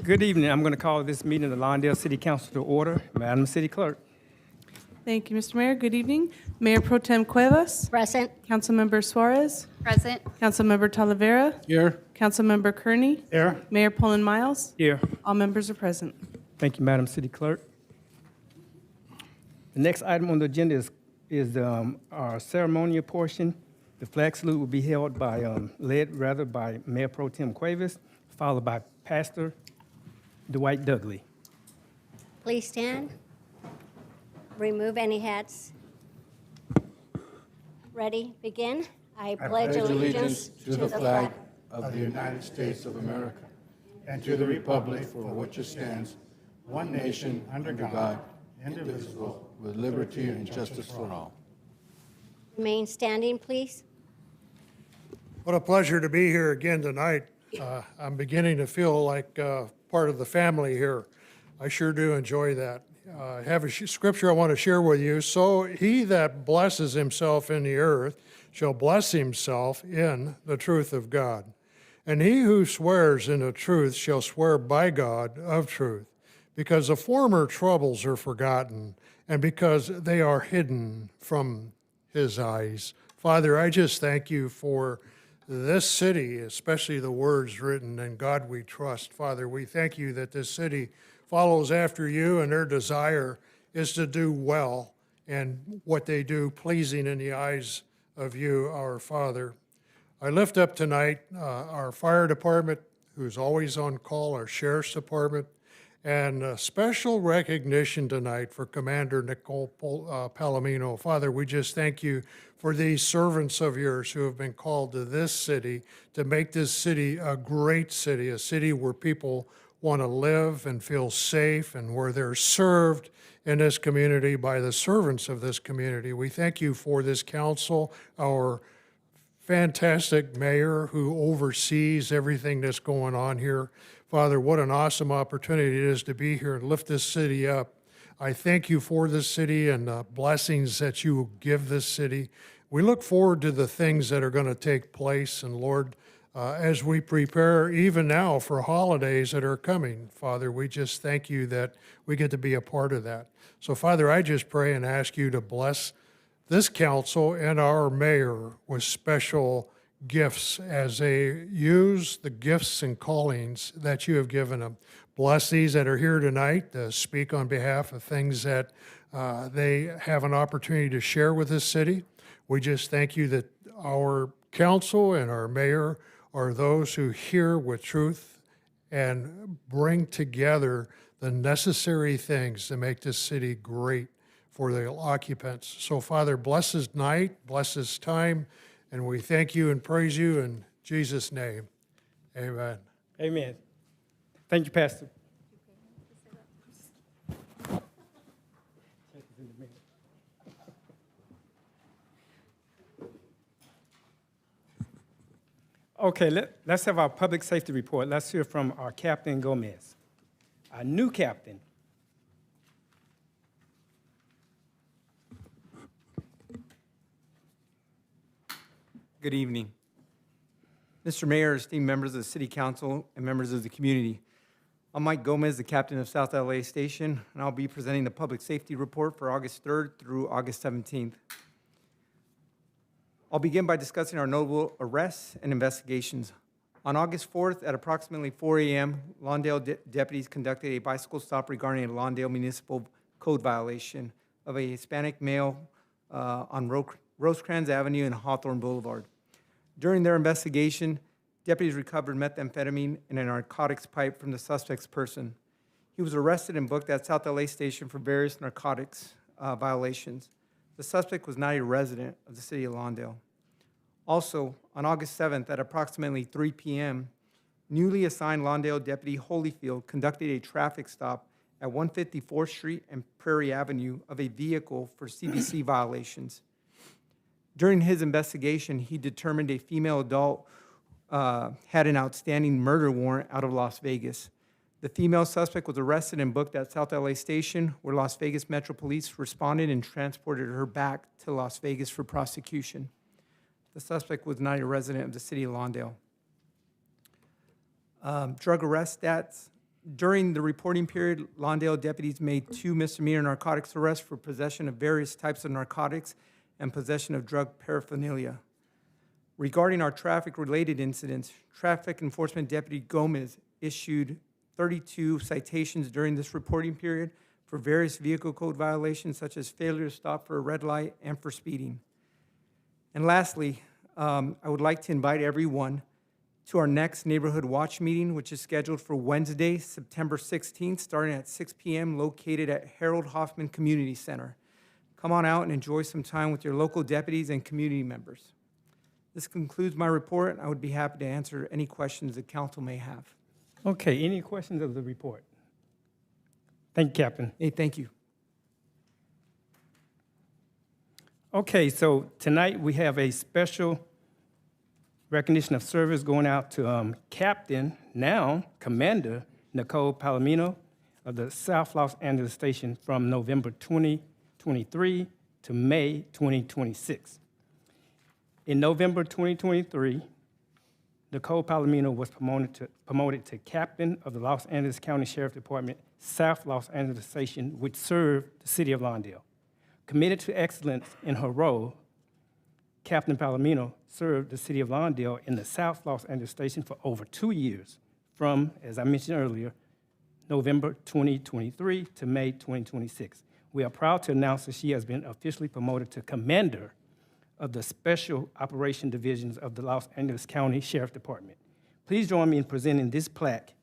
Good evening. I'm going to call this meeting of the Lawndale City Council to order. Madam City Clerk. Thank you, Mr. Mayor. Good evening. Mayor Pro Tem Cuevas. Present. Councilmember Suarez. Present. Councilmember Talavera. Here. Councilmember Kearney. Here. Mayor Poland Miles. Here. All members are present. Thank you, Madam City Clerk. The next item on the agenda is our ceremonial portion. The flag salute will be held by, led by Mayor Pro Tem Cuevas, followed by Pastor Dwight Dudley. Please stand. Remove any hats. Ready? Begin. I pledge allegiance to the flag of the United States of America and to the republic for which it stands, one nation, under God, indivisible, with liberty and justice for all. Remain standing, please. What a pleasure to be here again tonight. I'm beginning to feel like part of the family here. I sure do enjoy that. I have a scripture I want to share with you. So he that blesses himself in the earth shall bless himself in the truth of God. And he who swears in the truth shall swear by God of truth, because the former troubles are forgotten, and because they are hidden from his eyes. Father, I just thank you for this city, especially the words written, "In God we trust." Father, we thank you that this city follows after you, and their desire is to do well, and what they do pleasing in the eyes of you, our Father. I lift up tonight our fire department, who's always on call, our sheriff's department, and a special recognition tonight for Commander Nicole Palomino. Father, we just thank you for these servants of yours who have been called to this city to make this city a great city, a city where people want to live and feel safe, and where they're served in this community by the servants of this community. We thank you for this council, our fantastic mayor who oversees everything that's going on here. Father, what an awesome opportunity it is to be here and lift this city up. I thank you for this city and the blessings that you give this city. We look forward to the things that are going to take place, and Lord, as we prepare even now for holidays that are coming, Father, we just thank you that we get to be a part of that. So, Father, I just pray and ask you to bless this council and our mayor with special gifts as they use the gifts and callings that you have given them. Bless these that are here tonight to speak on behalf of things that they have an opportunity to share with this city. We just thank you that our council and our mayor are those who hear with truth and bring together the necessary things to make this city great for the occupants. So, Father, bless this night, bless this time, and we thank you and praise you in Jesus' name. Amen. Amen. Thank you, Pastor. Okay, let's have our public safety report. Let's hear from our Captain Gomez, our new captain. Good evening. Mr. Mayor, esteemed members of the City Council, and members of the community. I'm Mike Gomez, the captain of South LA Station, and I'll be presenting the public safety report for August 3rd through August 17th. I'll begin by discussing our notable arrests and investigations. On August 4th at approximately 4 a.m., Lawndale deputies conducted a bicycle stop regarding a Lawndale municipal code violation of a Hispanic male on Rosecrans Avenue and Hawthorne Boulevard. During their investigation, deputies recovered methamphetamine and a narcotics pipe from the suspect's person. He was arrested and booked at South LA Station for various narcotics violations. The suspect was not a resident of the city of Lawndale. Also, on August 7th at approximately 3 p.m., newly assigned Lawndale Deputy Holyfield conducted a traffic stop at 154th Street and Prairie Avenue of a vehicle for CBC violations. During his investigation, he determined a female adult had an outstanding murder warrant out of Las Vegas. The female suspect was arrested and booked at South LA Station, where Las Vegas Metro Police responded and transported her back to Las Vegas for prosecution. The suspect was not a resident of the city of Lawndale. Drug arrest stats. During the reporting period, Lawndale deputies made 2 misdemeanor narcotics arrests for possession of various types of narcotics and possession of drug paraphernalia. Regarding our traffic-related incidents, Traffic Enforcement Deputy Gomez issued 32 citations during this reporting period for various vehicle code violations such as failure to stop for a red light and for speeding. And lastly, I would like to invite everyone to our next Neighborhood Watch meeting, which is scheduled for Wednesday, September 16th, starting at 6 p.m., located at Harold Hoffman Community Center. Come on out and enjoy some time with your local deputies and community members. This concludes my report. I would be happy to answer any questions the council may have. Okay, any questions of the report? Thank you, Captain. Hey, thank you. Okay, so tonight we have a special recognition of service going out to Captain, now Commander Nicole Palomino of the South Los Angeles Station from November 2023 to May 2026. In November 2023, Nicole Palomino was promoted to Captain of the Los Angeles County Sheriff Department, South Los Angeles Station, which served the city of Lawndale. Committed to excellence in her role, Captain Palomino served the city of Lawndale in the South Los Angeles Station for over 2 years, from, as I mentioned earlier, November 2023 to May 2026. We are proud to announce that she has been officially promoted to Commander of the Special Operation Divisions of the Los Angeles County Sheriff Department. Please join me in presenting this plaque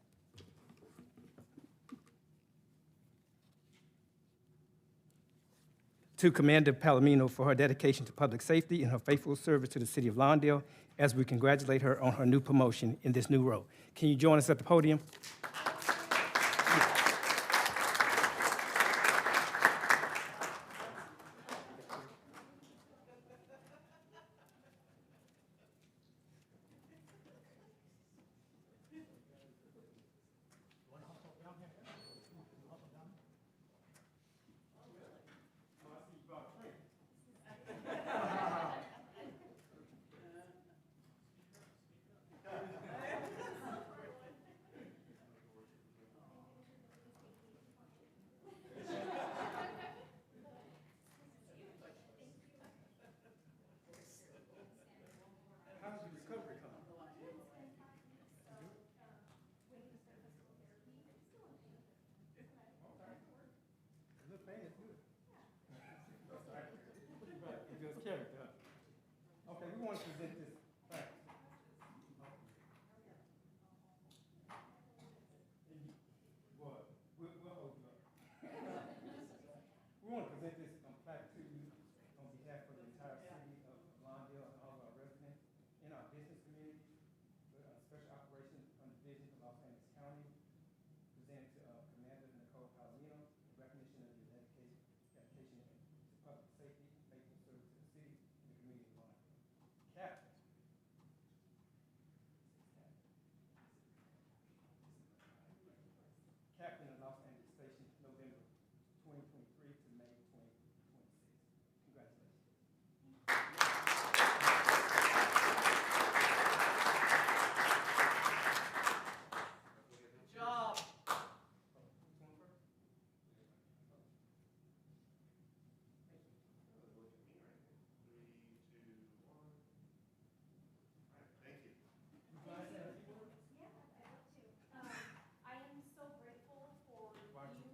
to Commander Palomino for her dedication to public safety and her faithful service to the city of Lawndale, as we congratulate her on her new promotion in this new role. Can you join us at the podium? Okay, we want to present this plaque. We'll hold you up. We want to present this plaque to you on behalf of the entire city of Lawndale and all of our residents in our business community. Special Operations Division of Los Angeles County, presented to Commander Nicole Palomino, in recognition of your dedication to public safety, faithful service to the city and the community of Lawndale. Captain. Captain of Los Angeles Station, November 2023 to May 2026. Congratulations. I am so grateful for you.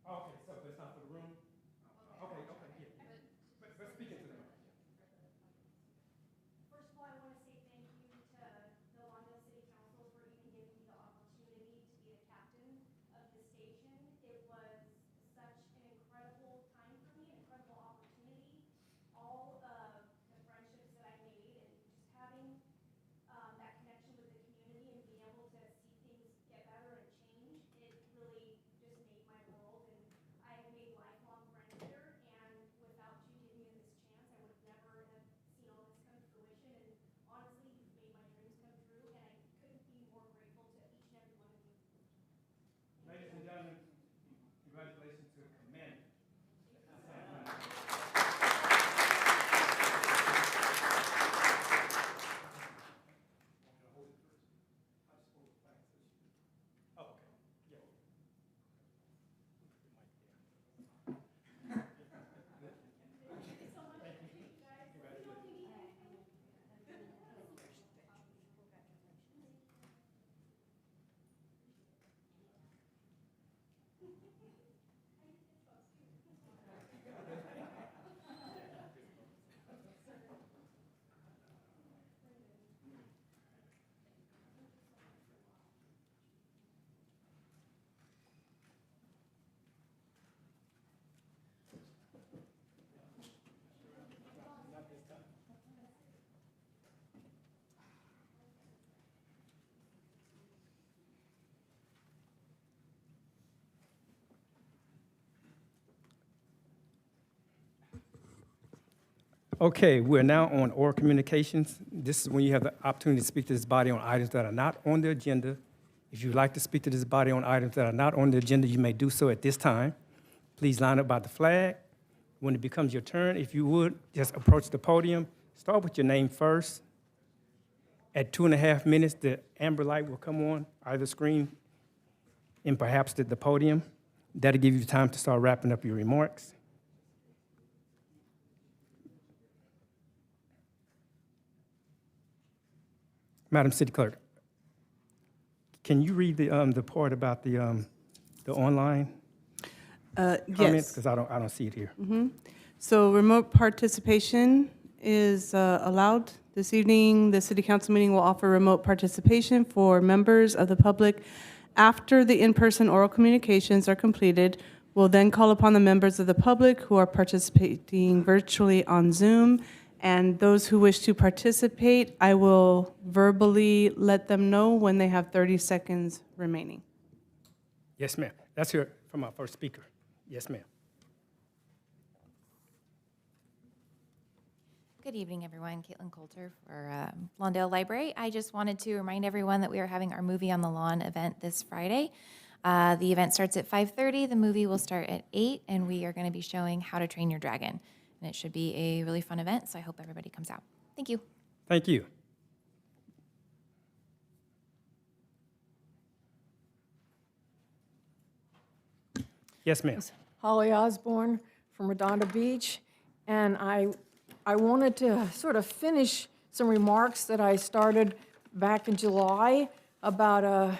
Okay, so it's not for the room? Okay, yeah. But speak it to them. First of all, I want to say thank you to the Lawndale City Council for even giving me the opportunity to be the captain of the station. It was such an incredible time for me, an incredible opportunity. All of Okay, we're now on oral communications. This is when you have the opportunity to speak to this body on items that are not on the agenda. If you'd like to speak to this body on items that are not on the agenda, you may do so at this time. Please line up by the flag. When it becomes your turn, if you would, just approach the podium. Start with your name first. At 2.5 minutes, the amber light will come on either screen and perhaps at the podium. That'll give you time to start wrapping up your remarks. Madam City Clerk, can you read the part about the online comments? Yes. Because I don't see it here. So remote participation is allowed. This evening, the city council meeting will offer remote participation for members of the public. After the in-person oral communications are completed, we'll then call upon the members of the public who are participating virtually on Zoom. And those who wish to participate, I will verbally let them know when they have 30 seconds remaining. Yes, ma'am. That's here from our first speaker. Yes, ma'am. Good evening, everyone. Caitlin Coulter for Lawndale Library. I just wanted to remind everyone that we are having our Movie on the Lawn event this Friday. The event starts at 5:30. The movie will start at 8, and we are going to be showing How to Train Your Dragon. And it should be a really fun event, so I hope everybody comes out. Thank you. Thank you. Yes, ma'am. Holly Osborne from Redondo Beach, and I wanted to sort of finish some remarks that I started back in July about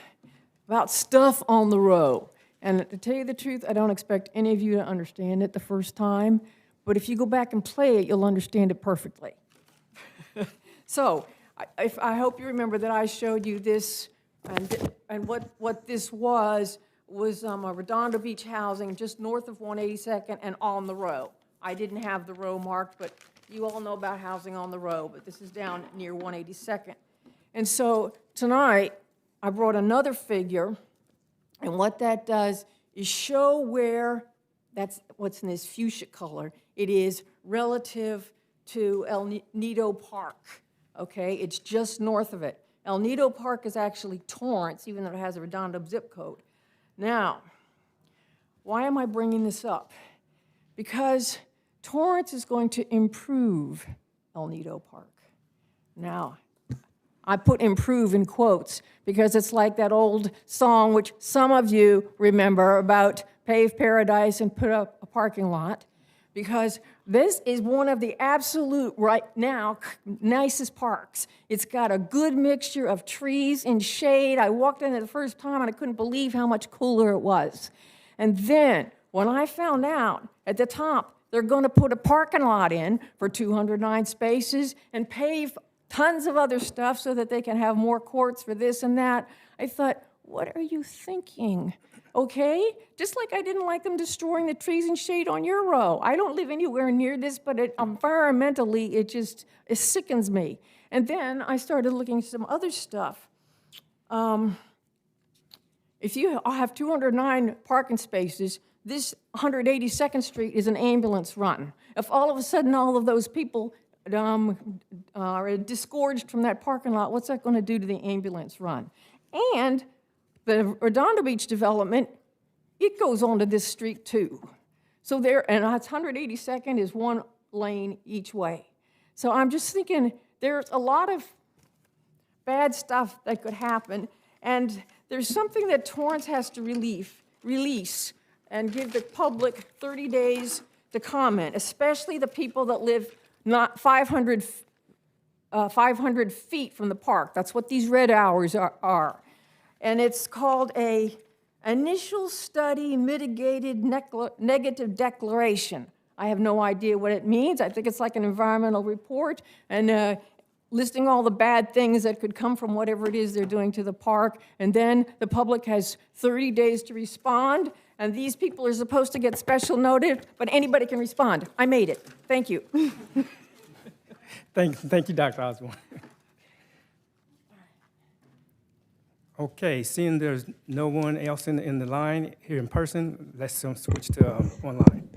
stuff on the row. And to tell you the truth, I don't expect any of you to understand it the first time, but if you go back and play it, you'll understand it perfectly. So I hope you remember that I showed you this, and what this was a Redondo Beach housing just north of 182nd and on the row. I didn't have the row marked, but you all know about housing on the row, but this is down near 182nd. And so tonight, I brought another figure, and what that does is show where, that's what's in this fuchsia color, it is relative to El Nido Park, okay? It's just north of it. El Nido Park is actually Torrance, even though it has a Redondo zip code. Now, why am I bringing this up? Because Torrance is going to improve El Nido Park. Now, I put improve in quotes because it's like that old song which some of you remember about pave paradise and put up a parking lot, because this is one of the absolute, right now, nicest parks. It's got a good mixture of trees and shade. I walked in it the first time and I couldn't believe how much cooler it was. And then when I found out at the top they're going to put a parking lot in for 209 spaces and pave tons of other stuff so that they can have more courts for this and that, I thought, what are you thinking? Okay? Just like I didn't like them destroying the trees and shade on your row. I don't live anywhere near this, but environmentally, it sickens me. And then I started looking at some other stuff. If you have 209 parking spaces, this 182nd Street is an ambulance run. If all of a sudden all of those people are disgorged from that parking lot, what's that going to do to the ambulance run? And the Redondo Beach development, it goes onto this street too. So there, and 182nd is one lane each way. So I'm just thinking there's a lot of bad stuff that could happen, and there's something that Torrance has to release and give the public 30 days to comment, especially the people that live not 500 feet from the park. That's what these red hours are. And it's called a initial study mitigated negative declaration. I have no idea what it means. I think it's like an environmental report and listing all the bad things that could come from whatever it is they're doing to the park. And then the public has 30 days to respond. And these people are supposed to get special notice, but anybody can respond. I made it. Thank you. Thank you, Dr. Osborne. Okay, seeing there's no one else in the line here in person, let's switch to online.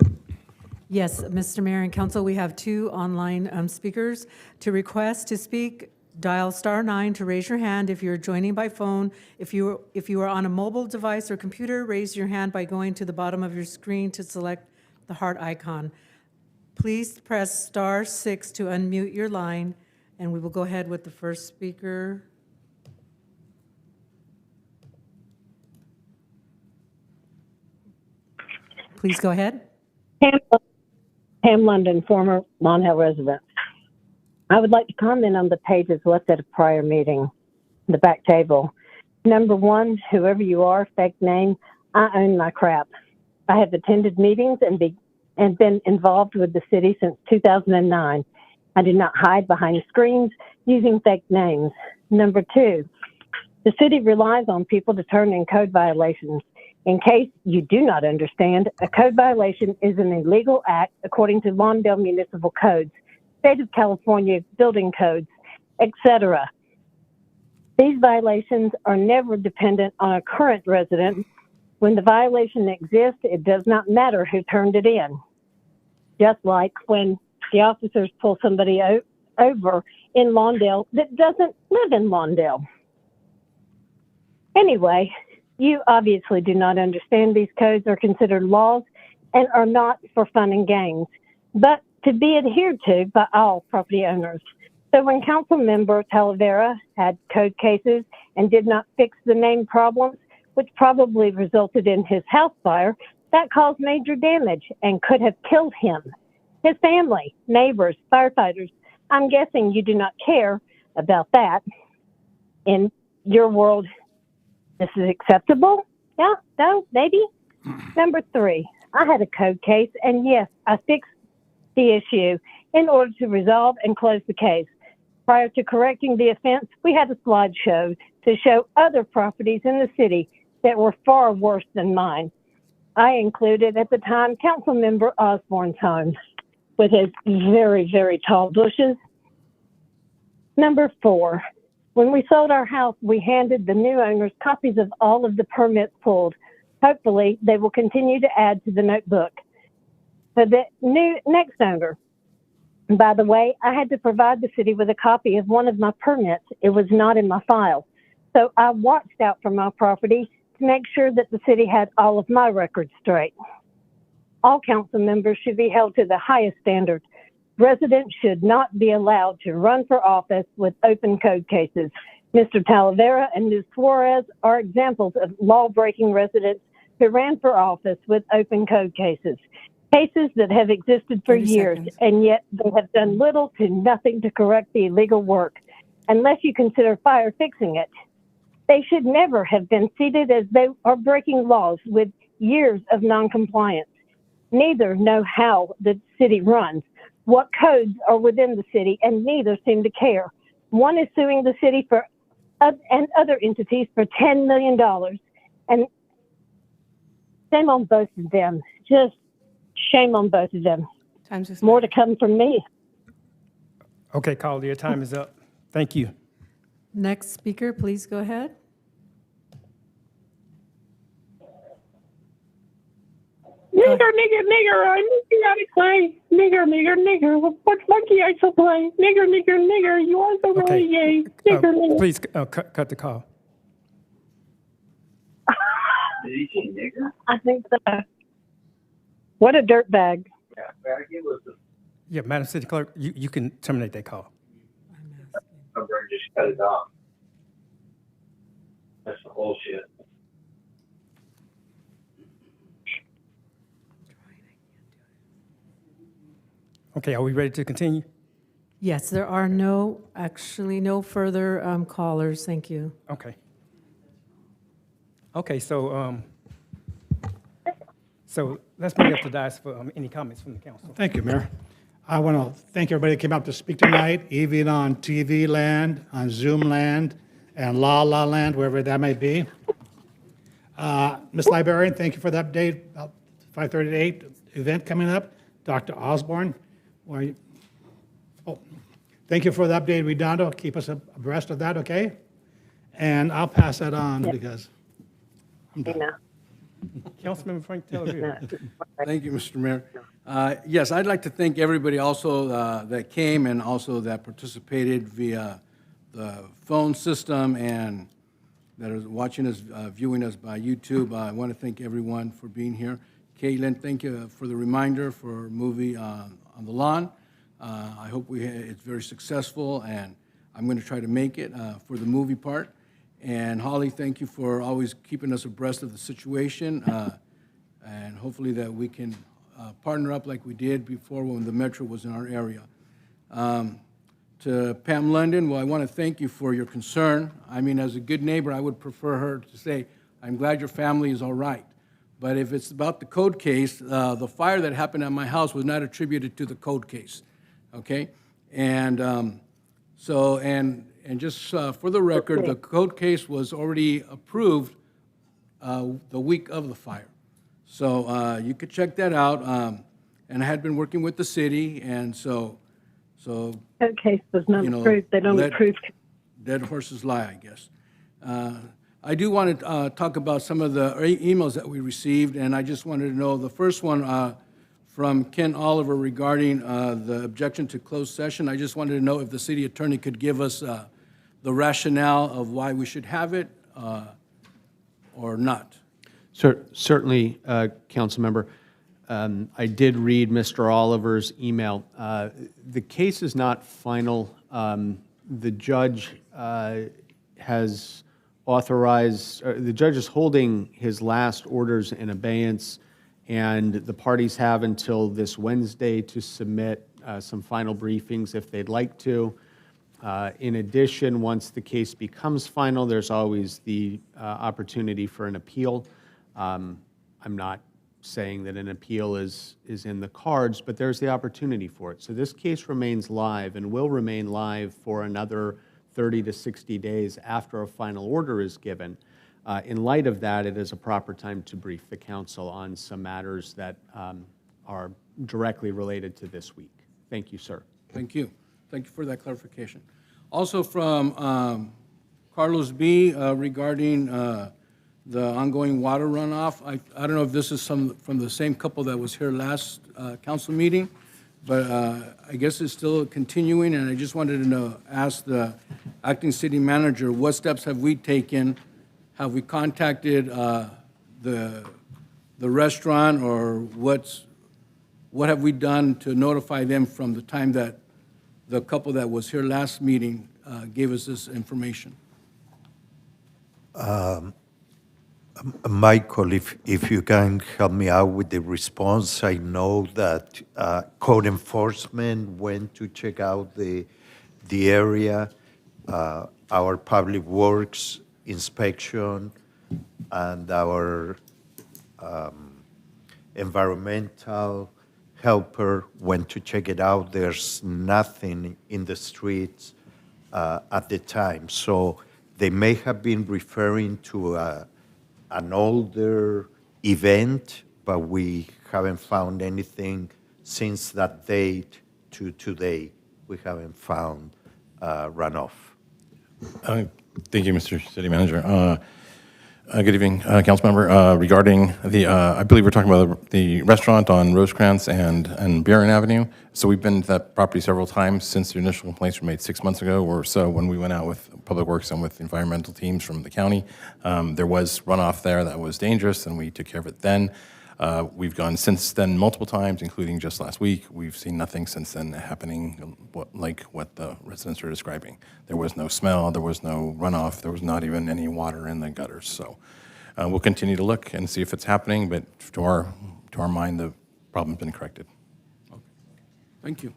Yes, Mr. Mayor and Council, we have two online speakers. To request to speak, dial *9 to raise your hand if you're joining by phone. If you are on a mobile device or computer, raise your hand by going to the bottom of your screen to select the heart icon. Please press *6 to unmute your line, and we will go ahead with the first speaker. Please go ahead. Pam London, former Lawndale resident. I would like to comment on the pages left at a prior meeting, the back table. Number one, whoever you are, fake name, I own my crap. I have attended meetings and been involved with the city since 2009. I do not hide behind screens using fake names. Number two, the city relies on people to turn in code violations. In case you do not understand, a code violation is an illegal act according to Lawndale municipal codes, state of California building codes, etc. These violations are never dependent on a current resident. When the violation exists, it does not matter who turned it in. Just like when the officers pull somebody over in Lawndale that doesn't live in Lawndale. Anyway, you obviously do not understand these codes are considered laws and are not for fun and games, but to be adhered to by all property owners. So when Councilmember Talavera had code cases and did not fix the name problems, which probably resulted in his house fire, that caused major damage and could have killed him, his family, neighbors, firefighters. I'm guessing you do not care about that. In your world, this is acceptable? Yeah, no, maybe? Number three, I had a code case, and yes, I fixed the issue in order to resolve and close the case. Prior to correcting the offense, we had a slideshow to show other properties in the city that were far worse than mine. I included at the time Councilmember Osborne's home with his very, very tall bushes. Number four, when we sold our house, we handed the new owners copies of all of the permits pulled. Hopefully, they will continue to add to the notebook. For the next owner, by the way, I had to provide the city with a copy of one of my permits. It was not in my file. So I watched out for my property to make sure that the city had all of my records straight. All council members should be held to the highest standard. Residents should not be allowed to run for office with open code cases. Mr. Talavera and Ms. Suarez are examples of law-breaking residents who ran for office with open code cases. Cases that have existed for 30 years, seconds. and yet they have done little to nothing to correct the illegal work, unless you consider fire fixing it. They should never have been seated as they are breaking laws with years of noncompliance. Neither know how the city runs, what codes are within the city, and neither seem to care. One is suing the city and other entities for $10 million. And shame on both of them. Just shame on both of them. Time's expired. More to come from me. Okay, caller, your time is up. Thank you. Next speaker, please go ahead. Nigger, nigger, nigger, I need to play. Nigger, nigger, nigger, what monkey I shall play? Nigger, nigger, nigger, you are so Okay. really gay. Nigger, nigger. Please cut the call. Did he say nigger? I think so. What a dirtbag. Yeah, faggot was the Yeah, Madam City Clerk, you can terminate that call. number and just cut it off. That's the whole shit. Okay, are we ready to continue? Yes, there are actually no further callers. Thank you. Okay. Okay, so let's bring up the dais for any comments from the council. Thank you, Mayor. I want to thank everybody that came out to speak tonight, even on TV land, on Zoom land, and La La Land, wherever that may be. Ms. Librarian, thank you for the update about 5:30 to 8 event coming up. Dr. Osborne, thank you for the update, Redondo. Keep us abreast of that, okay? And I'll pass that on because I'm done. You know. Councilmember Frank Televere. Thank you, Mr. Mayor. Yes, I'd like to thank everybody also that came and also that participated via the phone system and that is watching us, viewing us by YouTube. I want to thank everyone for being here. Caitlin, thank you for the reminder for movie on the lawn. I hope it's very successful, and I'm going to try to make it for the movie part. And Holly, thank you for always keeping us abreast of the situation, and hopefully that we can partner up like we did before when the Metro was in our area. To Pam London, well, I want to thank you for your concern. I mean, as a good neighbor, I would prefer her to say, I'm glad your family is all right. But if it's about the code case, the fire that happened at my house was not attributed to the code case, okay? And and just for the record, the code case was already approved the week of the fire. So you could check that out. And I had been working with the city, and so Code case was not you know, approved. They don't let approve. dead horses lie, I guess. I do want to talk about some of the emails that we received, and I just wanted to know, the first one from Ken Oliver regarding the objection to closed session. I just wanted to know if the city attorney could give us the rationale of why we should have it or not. Certainly, council member. I did read Mr. Oliver's email. The case is not final. The judge has authorized, the judge is holding his last orders in abeyance, and the parties have until this Wednesday to submit some final briefings if they'd like to. In addition, once the case becomes final, there's always the opportunity for an appeal. I'm not saying that an appeal is in the cards, but there's the opportunity for it. So this case remains live and will remain live for another 30 to 60 days after a final order is given. In light of that, it is a proper time to brief the council on some matters that are directly related to this week. Thank you, sir. Thank you. Thank you for that clarification. Also from Carlos B. Regarding the ongoing water runoff. I don't know if this is from the same couple that was here last council meeting, but I guess it's still continuing, and I just wanted to ask the acting city manager, what steps have we taken? Have we contacted the restaurant, or what have we done to notify them from the time that the couple that was here last meeting gave us this information? Michael, if you can help me out with the response. I know that code enforcement went to check out the area, our public works inspection, and our environmental helper went to check it out. There's nothing in the streets at the time. So they may have been referring to an older event, but we haven't found anything since that date to today. We haven't found runoff. Thank you, Mr. City Manager. Good evening, council member. Regarding the, I believe we're talking about the restaurant on Rosecrans and Buren Avenue. So we've been to that property several times since the initial complaints were made 6 months ago or so, when we went out with Public Works and with environmental teams from the county. There was runoff there that was dangerous, and we took care of it then. We've gone since then multiple times, including just last week. We've seen nothing since then happening like what the residents are describing. There was no smell, there was no runoff, there was not even any water in the gutters. So we'll continue to look and see if it's happening, but to our mind, the problem's been corrected. Okay. Thank you.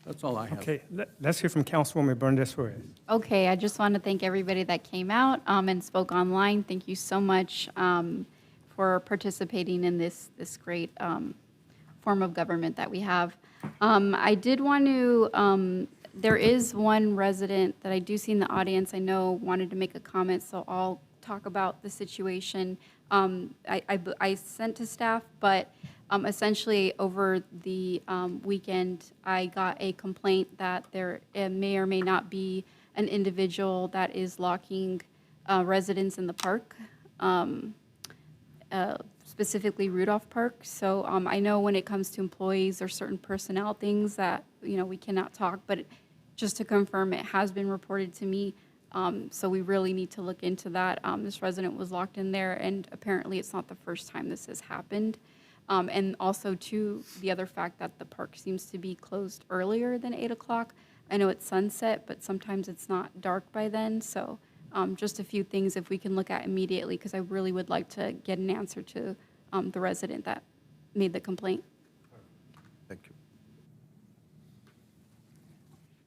That's all I have. Okay, let's hear from Councilwoman Bernadette Suarez. Okay, I just want to thank everybody that came out and spoke online. Thank you so much for participating in this great form of government that we have. I did want to, there is one resident that I do see in the audience I know wanted to make a comment, so I'll talk about the situation. I sent to staff, but essentially over the weekend, I got a complaint that there may or may not be an individual that is locking residents in the park. specifically Rudolph Park. So I know when it comes to employees or certain personnel things that, we cannot talk, but just to confirm, it has been reported to me. So we really need to look into that. This resident was locked in there, and apparently it's not the first time this has happened. And also, too, the other fact that the park seems to be closed earlier than 8 o'clock. I know it's sunset, but sometimes it's not dark by then. So just a few things if we can look at immediately, because I really would like to get an answer to the resident that made the complaint. Thank you.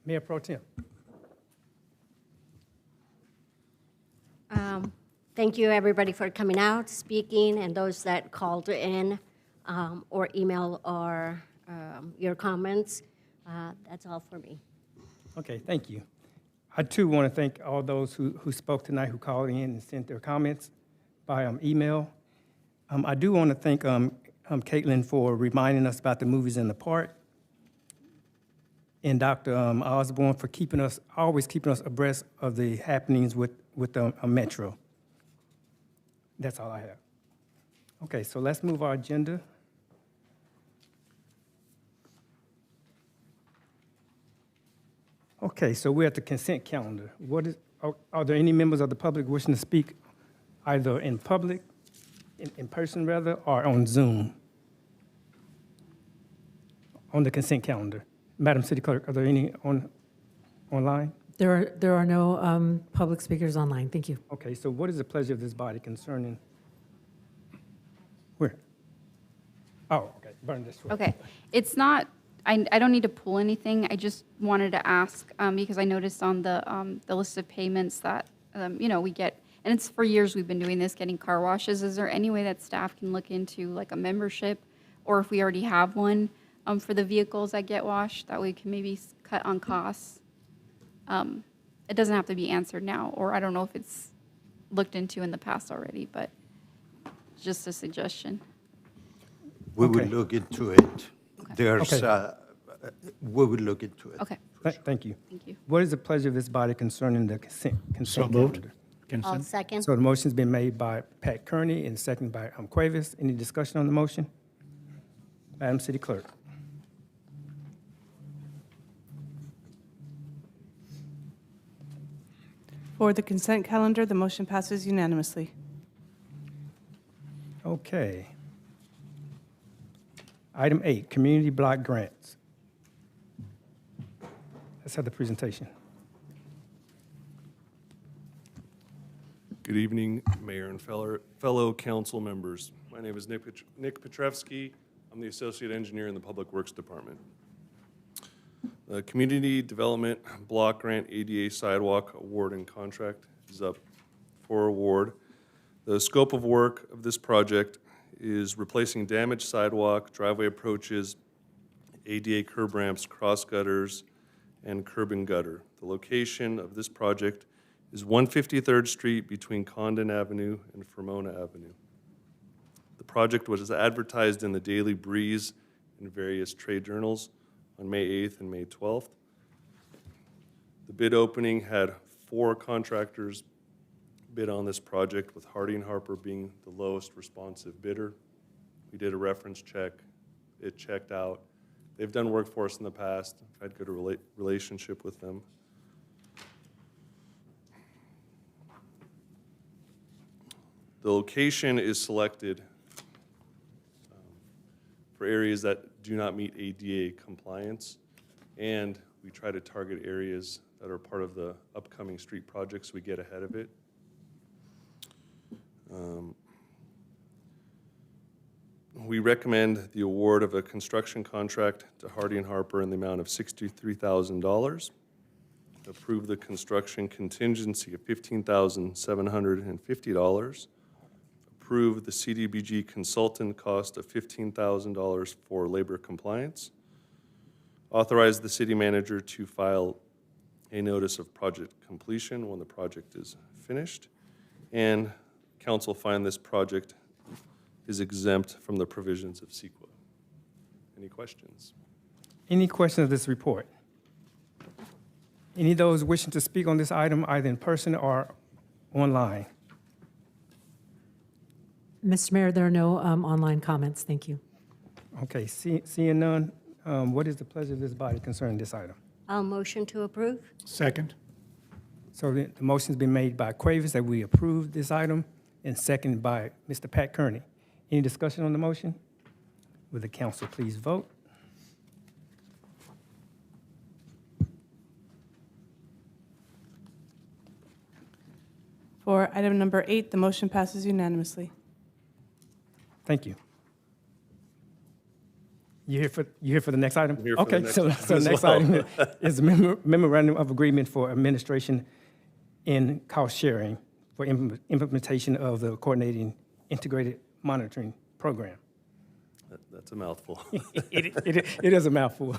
Mayor Pro Tem. Thank you, everybody, for coming out, speaking, and those that called in or email or your comments. That's all for me. Okay, thank you. I too want to thank all those who spoke tonight, who called in and sent their comments by email. I do want to thank Caitlin for reminding us about the movies in the park, and Dr. Osborne for always keeping us abreast of the happenings with Metro. That's all I have. Okay, so let's move our agenda. Okay, so we're at the consent calendar. Are there any members of the public wishing to speak either in public, in person rather, or on Zoom? On the consent calendar. Madam City Clerk, are there any online? There are no public speakers online. Thank you. Okay, so what is the pleasure of this body concerning? Where? Oh, okay, burn this way. Okay. It's not, I don't need to pull anything. I just wanted to ask, because I noticed on the list of payments that, we get, and it's for years we've been doing this, getting car washes. Is there any way that staff can look into like a membership, or if we already have one, for the vehicles that get washed? That way we can maybe cut on costs. It doesn't have to be answered now, or I don't know if it's looked into in the past already, but just a suggestion. We will look into it. There's, Okay. we will look into it. Okay. Thank you. Thank you. What is the pleasure of this body concerning the consent So moved. calendar? I'll second. So the motion's been made by Pat Kearney and seconded by Cuevas. Any discussion on the motion? Madam City Clerk. For the consent calendar, the motion passes unanimously. Okay. Item 8, community block grants. Let's have the presentation. Good evening, Mayor and fellow council members. My name is Nick Petrevsky. I'm the Associate Engineer in the Public Works Department. The Community Development Block Grant ADA Sidewalk Award and Contract is up for award. The scope of work of this project is replacing damaged sidewalk, driveway approaches, ADA curb ramps, cross gutters, and curb and gutter. The location of this project is 153rd Street between Condon Avenue and Fermona Avenue. The project was advertised in the Daily Breeze and various trade journals on May 8th and May 12th. The bid opening had 4 contractors bid on this project, with Hardy & Harper being the lowest responsive bidder. We did a reference check. It checked out. They've done work for us in the past. I've had a good relationship with them. The location is selected for areas that do not meet ADA compliance, and we try to target areas that are part of the upcoming street projects. We get ahead of it. We recommend the award of a construction contract to Hardy & Harper in the amount of $63,000. Approve the construction contingency of $15,750. Approve the CDBG consultant cost of $15,000 for labor compliance. Authorize the city manager to file a notice of project completion when the project is finished. And council find this project is exempt from the provisions of CEQA. Any questions? Any questions of this report? Any of those wishing to speak on this item either in person or online? Mr. Mayor, there are no online comments. Thank you. Okay, seeing none, what is the pleasure of this body concerning this item? I'll motion to approve. Second. So the motion's been made by Cuevas that we approve this item and seconded by Mr. Pat Kearney. Any discussion on the motion? Will the council please vote? For item number 8, the motion passes unanimously. Thank you. You here for the next item? here for the Okay, next so item the as next well. item is memorandum of agreement for administration and cost sharing for implementation of the coordinating integrated monitoring program. That's a mouthful. It is a mouthful.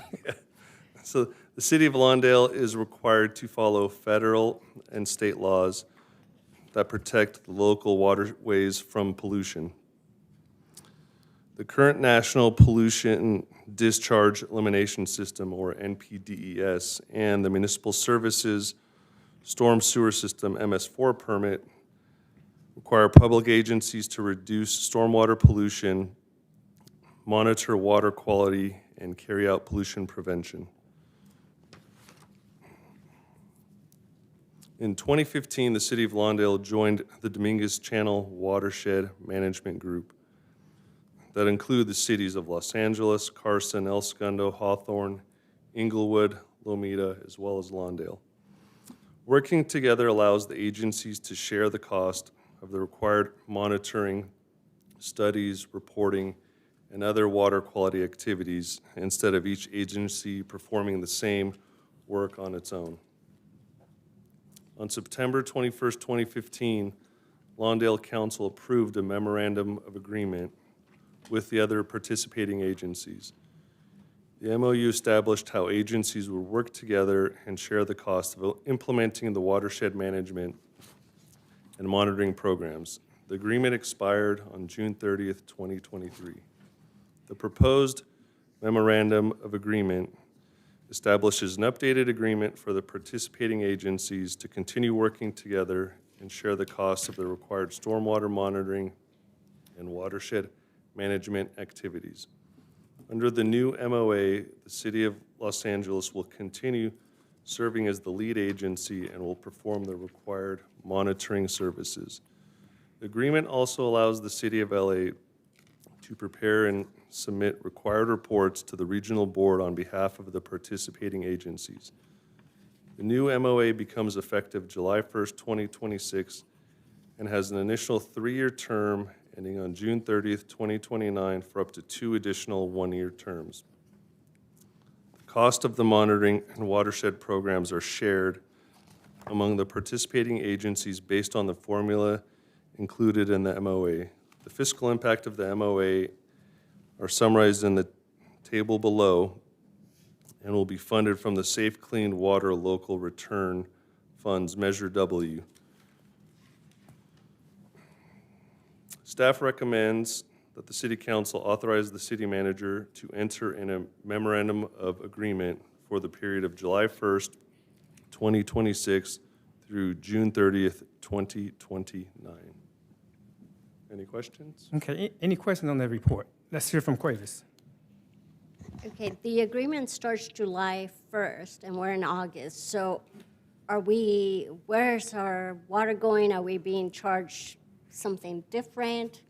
So the city of Lawndale is required to follow federal and state laws that protect the local waterways from pollution. The current National Pollution Discharge Elimination System, or NPDES, and the Municipal Services Storm Sewer System, MS4 permit, require public agencies to reduce stormwater pollution, monitor water quality, and carry out pollution prevention. In 2015, the city of Lawndale joined the Dominguez Channel Watershed Management Group that include the cities of Los Angeles, Carson, El Segundo, Hawthorne, Inglewood, Lomita, as well as Lawndale. Working together allows the agencies to share the cost of the required monitoring, studies, reporting, and other water quality activities instead of each agency performing the same work on its own. On September 21st, 2015, Lawndale Council approved a memorandum of agreement with the other participating agencies. The MOU established how agencies would work together and share the cost of implementing the watershed management and monitoring programs. The agreement expired on June 30th, 2023. The proposed memorandum of agreement establishes an updated agreement for the participating agencies to continue working together and share the costs of the required stormwater monitoring and watershed management activities. Under the new MOA, the City of Los Angeles will continue serving as the lead agency and will perform the required monitoring services. The agreement also allows the City of LA to prepare and submit required reports to the regional board on behalf of the participating agencies. The new MOA becomes effective July 1st, 2026, and has an initial 3-year term ending on June 30th, 2029 for up to 2 additional 1-year terms. The cost of the monitoring and watershed programs are shared among the participating agencies based on the formula included in the MOA. The fiscal impact of the MOA are summarized in the table below and will be funded from the Safe Clean Water Local Return Funds, Measure W. Staff recommends that the City Council authorize the city manager to enter in a memorandum of agreement for the period of July 1st, 2026 through June 30th, 2029. Any questions? Okay, any questions on that report? Let's hear from Cuevas. Okay, the agreement starts July 1st, and we're in August. So where's our water going? Are we being charged something different?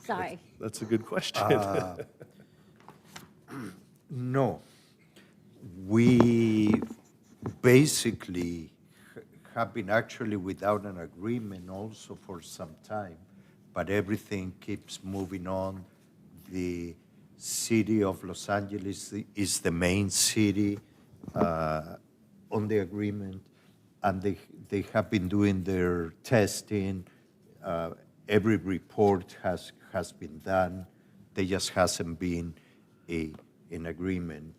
Sorry. That's a good question. No. We basically have been actually without an agreement also for some time, but everything keeps moving on. The city of Los Angeles is the main city on the agreement, and they have been doing their testing. Every report has been done. There just hasn't been an agreement.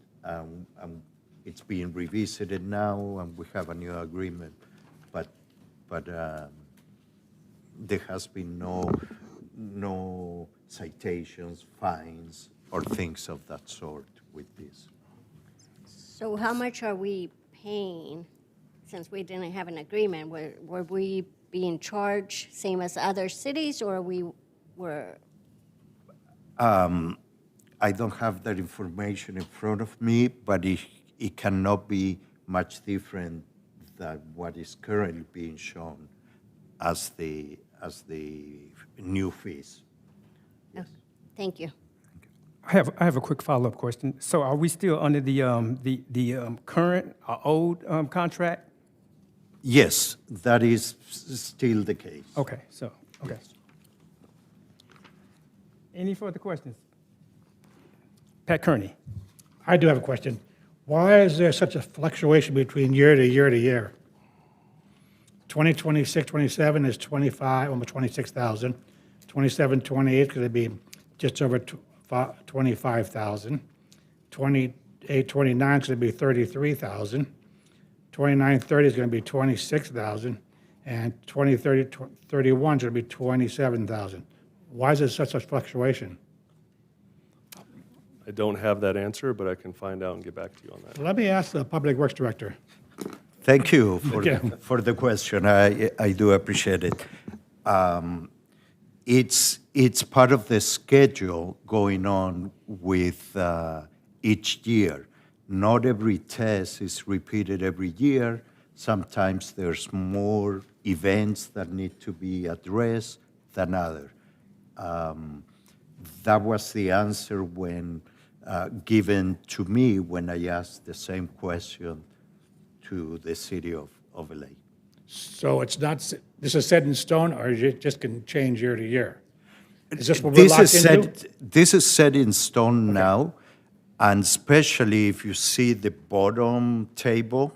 It's being revisited now, and we have a new agreement. But there has been no citations, fines, or things of that sort with this. So how much are we paying, since we didn't have an agreement? Were we being charged same as other cities, or we were? I don't have that information in front of me, but it cannot be much different than what is currently being shown as the new fees. Thank you. I have a quick follow-up question. So are we still under the current, old contract? Yes, that is still the case. Okay, so, okay. Any further questions? Pat Kearney. I do have a question. Why is there such a fluctuation between year to year to year? 2026, 27 is 25, almost 26,000. 27, 28 is going to be just over 25,000. 28, 29 is going to be 33,000. 29, 30 is going to be 26,000. And 20, 30, 31 is going to be 27,000. Why is there such a fluctuation? I don't have that answer, but I can find out and get back to you on that. Let me ask the Public Works Director. Thank you Yeah. for the question. I do appreciate it. It's part of the schedule going on with each year. Not every test is repeated every year. Sometimes there's more events that need to be addressed than others. That was the answer when given to me when I asked the same question to the city of LA. So it's not, this is set in stone, or it just can change year to year? Is this what we're locked into? This is set in stone now, and especially if you see the bottom table,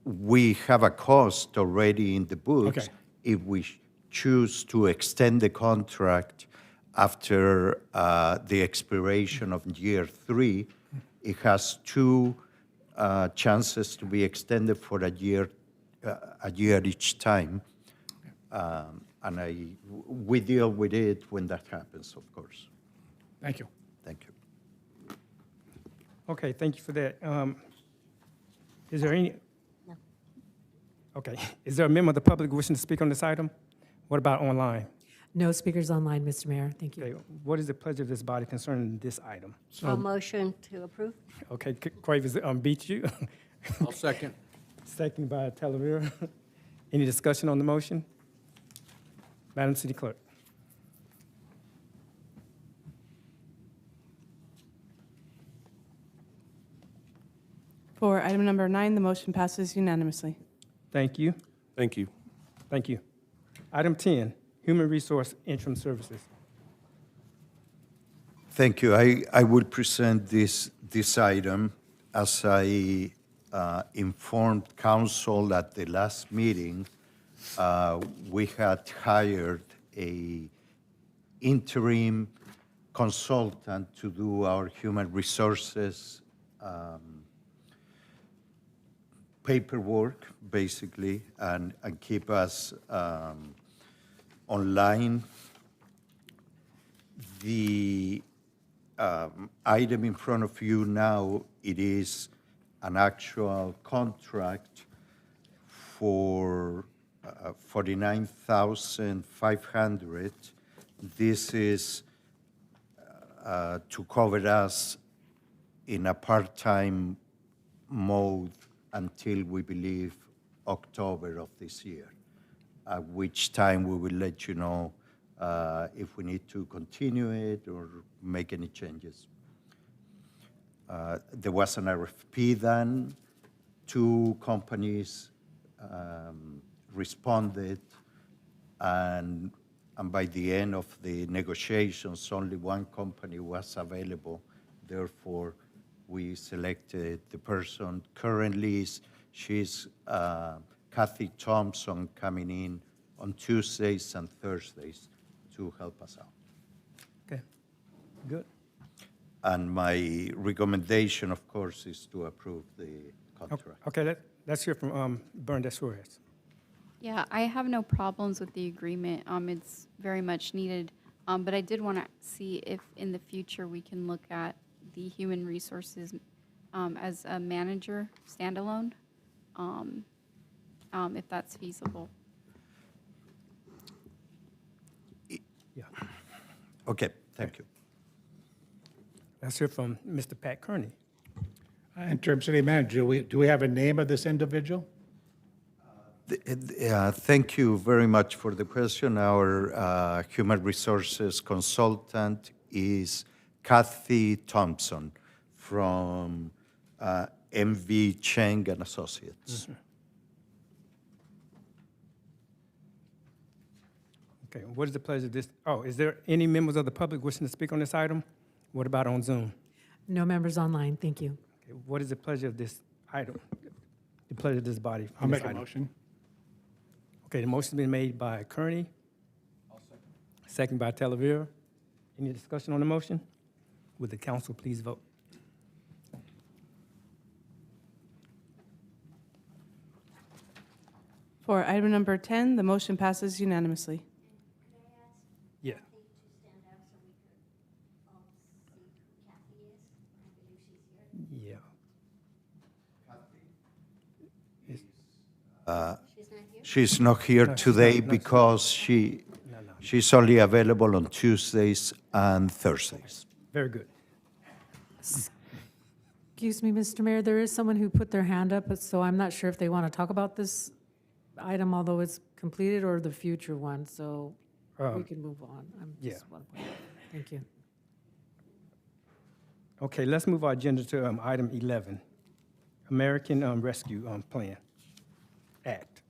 we have a cost already in the books. If we choose to extend the contract after the expiration of year 3, it has 2 chances to be extended for a year each time. And we deal with it when that happens, of course. Thank you. Thank you. Okay, thank you for that. Is there any? No. Okay. Is there a member of the public wishing to speak on this item? What about online? No speakers online, Mr. Mayor. Thank you. Okay. What is the pleasure of this body concerning this item? A motion to approve? Okay, Cuevas beat you. I'll second. Second by Talavera. Any discussion on the motion? Madam City Clerk. For item number 9, the motion passes unanimously. Thank you. Thank you. Thank you. Item 10, Human Resource Interim Services. Thank you. I will present this item as I informed council at the last meeting. We had hired a interim consultant to do our human resources paperwork, basically, and keep us online. The item in front of you now, it is an actual contract for $49,500. This is to cover us in a part-time mode until we believe October of this year, at which time we will let you know if we need to continue it or make any changes. There was an RFP done. 2 companies responded, and by the end of the negotiations, only 1 company was available. Therefore, we selected the person. Currently, she's Kathy Thompson, coming in on Tuesdays and Thursdays to help us out. Okay, good. And my recommendation, of course, is to approve the contract. Okay, let's hear from Bernadette Suarez. Yeah, I have no problems with the agreement. It's very much needed. But I did want to see if in the future we can look at the human resources as a manager standalone. if that's feasible. Okay, thank you. Let's hear from Mr. Pat Kearney. Interim City Manager, do we have a name of this individual? Thank you very much for the question. Our human resources consultant is Kathy Thompson from MV Cheng and Associates. Okay, what is the pleasure of this? Oh, is there any members of the public wishing to speak on this item? What about on Zoom? No members online, thank you. Okay, what is the pleasure of this item? The pleasure of this body? I'll make a motion. Okay, the motion's been made by Kearney. Second by Talavera. Any discussion on the motion? Would the council please vote? For item number 10, the motion passes unanimously. Yeah. Yeah. She's not here today because she's only available on Tuesdays and Thursdays. Very good. Excuse me, Mr. Mayor, there is someone who put their hand up, so I'm not sure if they want to talk about this item, although it's completed, or the future one, so we can move on. Yeah. Thank you. Okay, let's move our agenda to item 11, American Rescue Plan Act.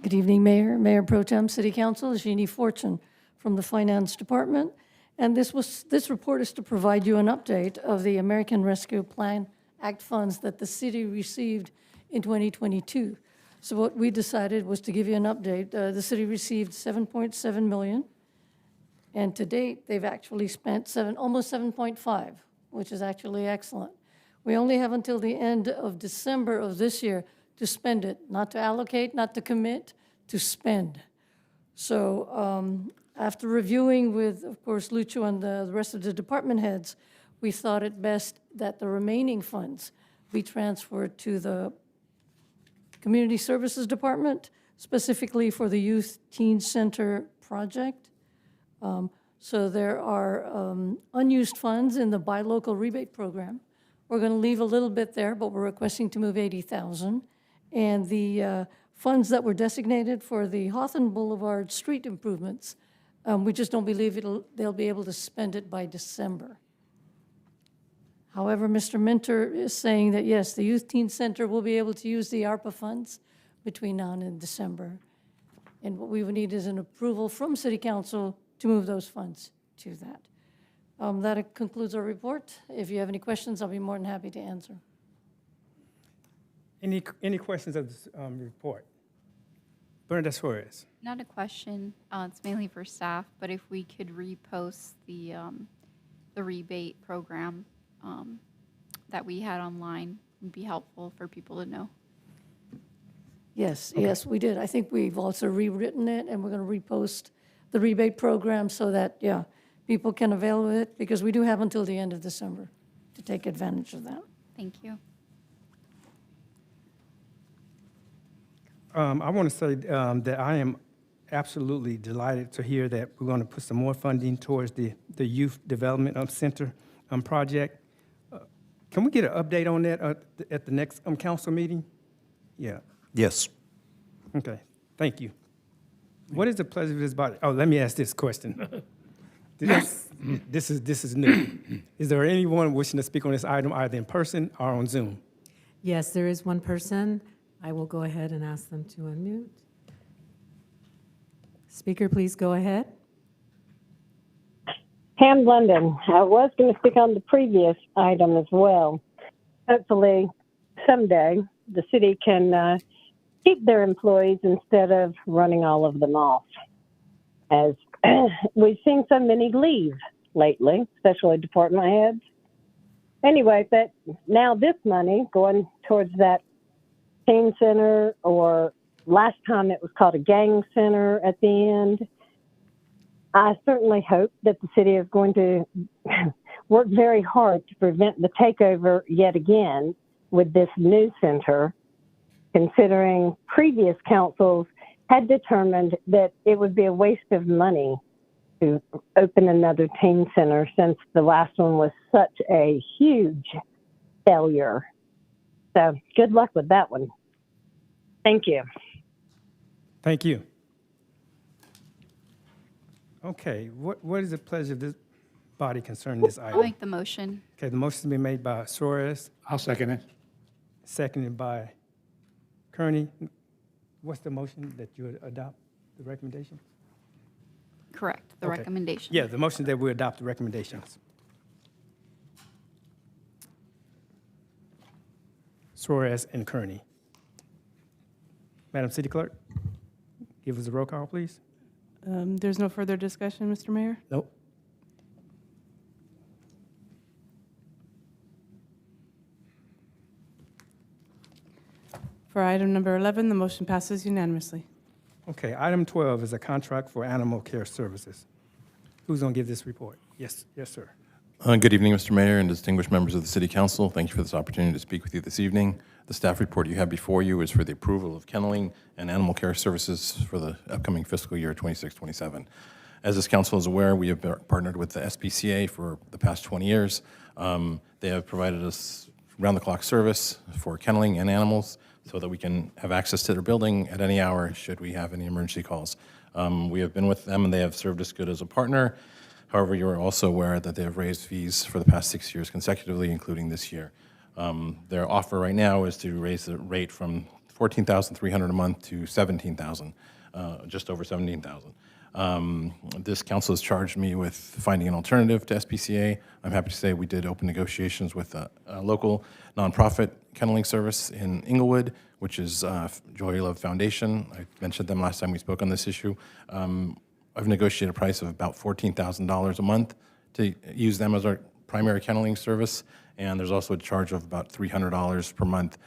Good evening, Mayor, Mayor Pro Tem, City Council, Jeannie Fortune from the Finance Department. And this report is to provide you an update of the American Rescue Plan Act funds that the city received in 2022. So what we decided was to give you an update. The city received $7.7 million, and to date, they've actually spent almost 7.5, which is actually excellent. We only have until the end of December of this year to spend it, not to allocate, not to commit, to spend. So after reviewing with, of course, Lucho and the rest of the department heads, we thought it best that the remaining funds be transferred to the Community Services Department, specifically for the Youth Teen Center project. So there are unused funds in the Buy Local rebate program. We're going to leave a little bit there, but we're requesting to move $80,000. And the funds that were designated for the Hawthorne Boulevard street improvements, we just don't believe they'll be able to spend it by December. However, Mr. Minter is saying that, yes, the Youth Teen Center will be able to use the ARPA funds between now and December. And what we would need is an approval from City Council to move those funds to that. That concludes our report. If you have any questions, I'll be more than happy to answer. Any questions of this report? Bernadette Suarez. Not a question, it's mainly for staff, but if we could repost the rebate program that we had online, would be helpful for people to know. Yes, yes, we did. I think we've also rewritten it, and we're going to repost the rebate program so that, yeah, people can avail of it, because we do have until the end of December to take advantage of that. Thank you. I want to say that I am absolutely delighted to hear that we're going to put some more funding towards the Youth Development Center project. Can we get an update on that at the next council meeting? Yeah. Yes. Okay. Thank you. What is the pleasure of this body? Oh, let me ask this question. This is new. Is there anyone wishing to speak on this item either in person or on Zoom? Yes, there is one person. I will go ahead and ask them to unmute. Speaker, please go ahead. Pam London. I was going to speak on the previous item as well. Hopefully, someday, the city can keep their employees instead of running all of them off. As we've seen so many leave lately, especially department heads. Anyway, but now this money going towards that teen center, or last time it was called a gang center at the end. I certainly hope that the city is going to work very hard to prevent the takeover yet again with this new center, considering previous councils had determined that it would be a waste of money to open another teen center since the last one was such a huge failure. So good luck with that one. Thank you. Thank you. Okay, what is the pleasure of this body concerning this I'll item? make the motion. Okay, the motion's been made by Suarez, I'll second it. seconded by Kearney. What's the motion that you adopt the recommendation? Correct, the Okay. recommendation. Yeah, the motion that we adopt the recommendations. Suarez and Kearney. Madam City Clerk, give us a roll call, please. There's no further discussion, Mr. Mayor? Nope. For item number 11, the motion passes unanimously. Okay, item 12 is a contract for animal care services. Who's going to give this report? Yes, sir. Good evening, Mr. Mayor and distinguished members of the City Council. Thank you for this opportunity to speak with you this evening. The staff report you have before you is for the approval of kenneling and animal care services for the upcoming fiscal year 26-27. As this council is aware, we have partnered with the SPCA for the past 20 years. They have provided us round-the-clock service for kenneling and animals so that we can have access to their building at any hour should we have any emergency calls. We have been with them and they have served us good as a partner. However, you are also aware that they have raised fees for the past 6 years consecutively, including this year. Their offer right now is to raise the rate from $14,300 a month to $17,000, just over $17,000. This council has charged me with finding an alternative to SPCA. I'm happy to say we did open negotiations with a local nonprofit kenneling service in Inglewood, which is Joy Love Foundation. I mentioned them last time we spoke on this issue. I've negotiated a price of about $14,000 a month to use them as our primary kenneling service, and there's also a charge of about $300 per month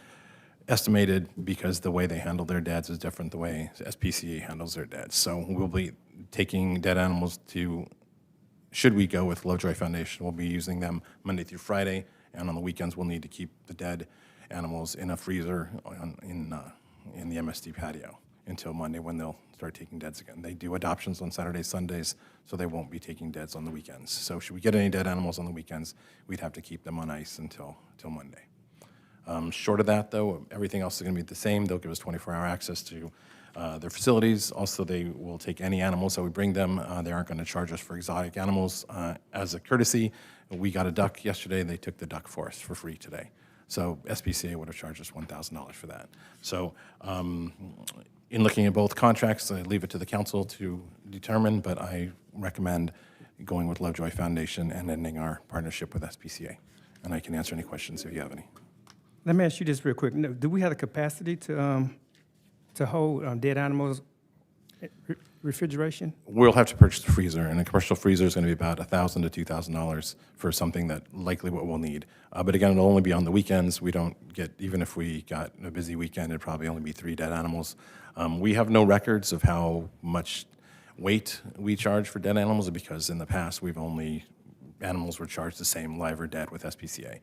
estimated because the way they handle their deads is different the way SPCA handles their deads. So we'll be taking dead animals to, should we go with Lovejoy Foundation, we'll be using them Monday through Friday, and on the weekends we'll need to keep the dead animals in a freezer in the MSD patio until Monday when they'll start taking deads again. They do adoptions on Saturdays, Sundays, so they won't be taking deads on the weekends. So should we get any dead animals on the weekends, we'd have to keep them on ice until Monday. Short of that, though, everything else is going to be the same. They'll give us 24-hour access to their facilities. Also, they will take any animals that we bring them. They aren't going to charge us for exotic animals. As a courtesy, we got a duck yesterday. They took the duck for us for free today. So SPCA would have charged us $1,000 for that. So in looking at both contracts, I leave it to the council to determine, but I recommend going with Lovejoy Foundation and ending our partnership with SPCA. And I can answer any questions if you have any. Let me ask you this real quick. Do we have the capacity to hold dead animals refrigeration? We'll have to purchase a freezer, and a commercial freezer is going to be about $1,000 to $2,000 for something that likely what we'll need. But again, it'll only be on the weekends. We don't get, even if we got a busy weekend, it'd probably only be 3 dead animals. We have no records of how much weight we charge for dead animals because in the past animals were charged the same, live or dead, with SPCA.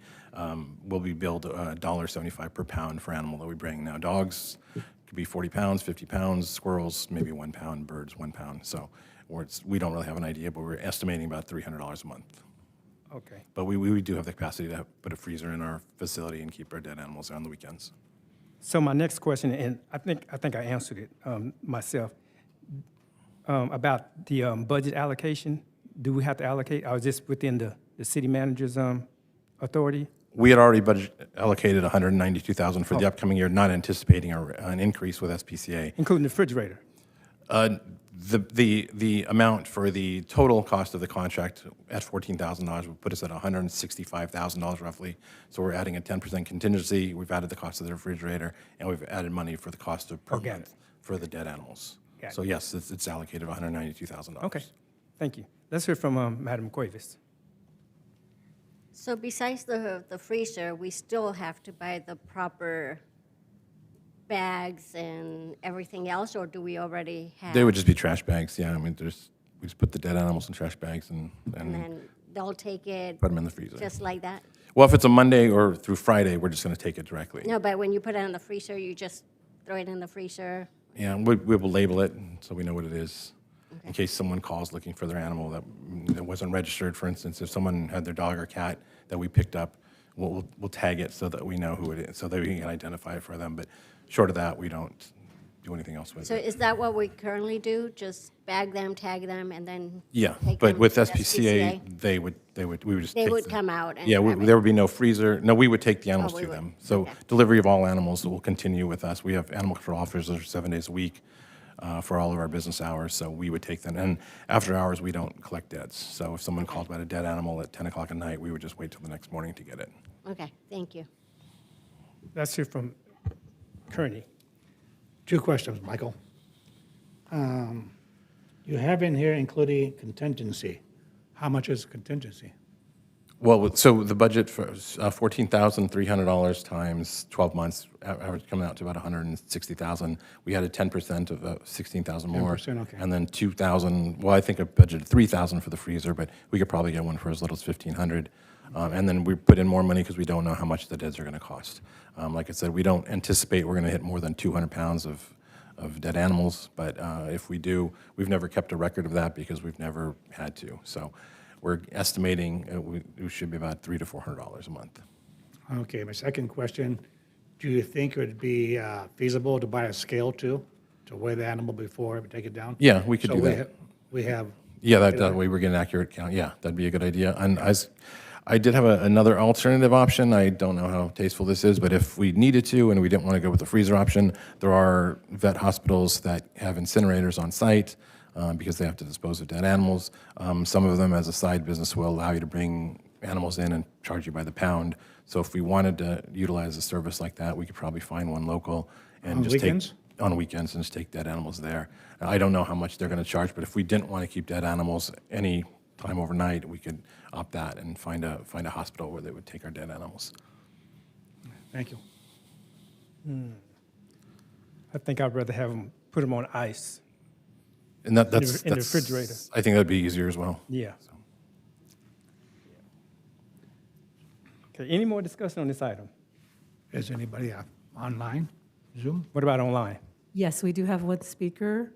We'll be billed $1.75 per pound for animal that we bring. Now, dogs could be 40 pounds, 50 pounds, squirrels maybe 1 pound, birds 1 pound. So we don't really have an idea, but we're estimating about $300 a month. Okay. But we do have the capacity to put a freezer in our facility and keep our dead animals there on the weekends. So my next question, and I think I answered it myself, about the budget allocation. Do we have to allocate, or is this within the city manager's authority? We had already allocated $192,000 for the upcoming year, not anticipating an increase with SPCA. Including the refrigerator? The amount for the total cost of the contract at $14,000 would put us at $165,000 roughly. So we're adding a 10% contingency. We've added the cost of the refrigerator, and we've added money for the cost of per month for the dead animals. So yes, it's allocated $192,000. Okay, thank you. Let's hear from Madam Cuevas. So besides the freezer, we still have to buy the proper bags and everything else, or do we already have? They would just be trash bags, yeah. I mean, we just put the dead animals in trash bags and then they'll take it Put them in the freezer. just like that? Well, if it's a Monday or through Friday, we're just going to take it directly. No, but when you put it in the freezer, you just throw it in the freezer? Yeah, we will label it so we know what it is. In case someone calls looking for their animal that wasn't registered, for instance, if someone had their dog or cat that we picked up, we'll tag it so that we know who it is, so that we can identify it for them. But short of that, we don't do anything else with So it. is that what we currently do? Just bag them, tag them, and then Yeah, take but them with to SPCA, we would just They take would the- come out and Yeah, grab it. there would be no freezer. No, we would take the animals we to would. them. So delivery of all animals will continue with us. We have animal control officers 7 days a week for all of our business hours, so we would take them. And after hours, we don't collect deads. So if someone called about a dead animal at 10 o'clock at night, we would just wait till the next morning to get it. Okay, thank you. Let's hear from Kearney. 2 questions, Michael. You have in here including contingency. How much is contingency? Well, so the budget for $14,300 times 12 months, average coming out to about $160,000. We had a 10% of 16,000 more. 10%, okay. And then 2,000, well, I think I budgeted 3,000 for the freezer, but we could probably get one for as little as 1,500. And then we put in more money because we don't know how much the deads are going to cost. Like I said, we don't anticipate we're going to hit more than 200 pounds of dead animals, but if we do, we've never kept a record of that because we've never had to. So we're estimating we should be about $300 to $400 a month. Okay, my second question, do you think it would be feasible to buy a scale too, to weigh the animal before we take it down? Yeah, we could So do we that. We have. Yeah, that way we're getting an accurate count. Yeah, that'd be a good idea. And I did have another alternative option. I don't know how tasteful this is, but if we needed to and we didn't want to go with the freezer option, there are vet hospitals that have incinerators on site because they have to dispose of dead animals. Some of them, as a side business, will allow you to bring animals in and charge you by the pound. So if we wanted to utilize a service like that, we could probably find one local and On just weekends? on weekends and just take dead animals there. I don't know how much they're going to charge, but if we didn't want to keep dead animals any time overnight, we could opt that and find a hospital where they would take our dead animals. Thank you. I think I'd rather have them, put them on ice. And that's in the refrigerator. I think that'd be easier as well. Yeah. Okay, any more discussion on this item? Is anybody online, Zoom? What about online? Yes, we do have one speaker.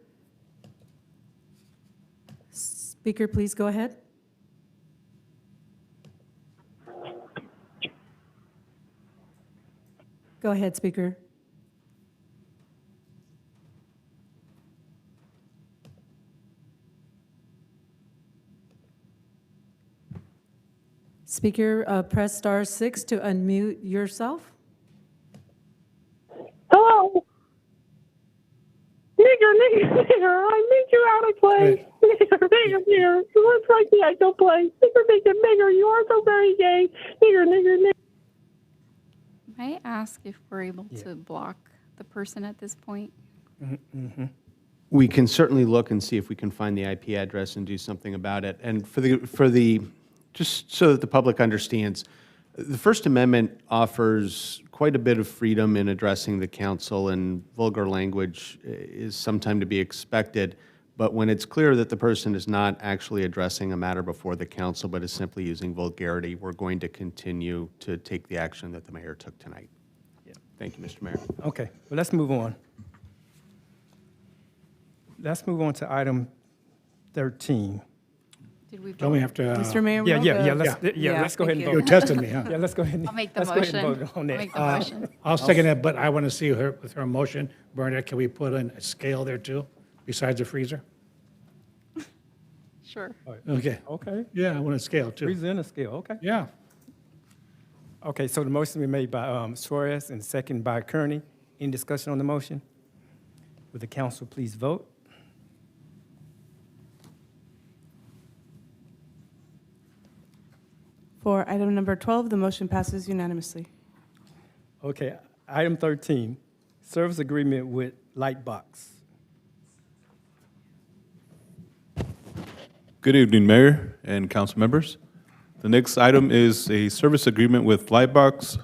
Speaker, please go ahead. Go ahead, speaker. Speaker, press *6 to unmute yourself. Hello? Nigger, I make you out of place. Nigger, you look like the I don't play. Nigger, you are so very gay. Nigger. May I ask if we're able to block the person at this point? We can certainly look and see if we can find the IP address and do something about it. And for the just so that the public understands, the First Amendment offers quite a bit of freedom in addressing the council, and vulgar language is sometime to be expected. But when it's clear that the person is not actually addressing a matter before the council, but is simply using vulgarity, we're going to continue to take the action that the mayor took tonight. Thank you, Mr. Mayor. Okay, well, let's move on. Let's move on to item 13. Did we Don't we vote? have to? Mr. Mayor, Yeah, we'll yeah, vote. let's go ahead and thank vote. you. You're testing me, huh? Yeah, let's go ahead and, I'll make the let's go ahead and motion. vote on that. Make the motion. I'll second it, but I want to see her with her motion. Bernadette, can we put in a scale there too, besides the freezer? Sure. Okay. Okay, Yeah, I want a scale too. freezer and a scale, okay. Yeah. Okay, so the motion was made by Suarez and second by Kearney. Any discussion on the motion? Would the council please vote? For item number 12, the motion passes unanimously. Okay, item 13, service agreement with Lightbox. Good evening, Mayor and council members. The next item is a service agreement with Lightbox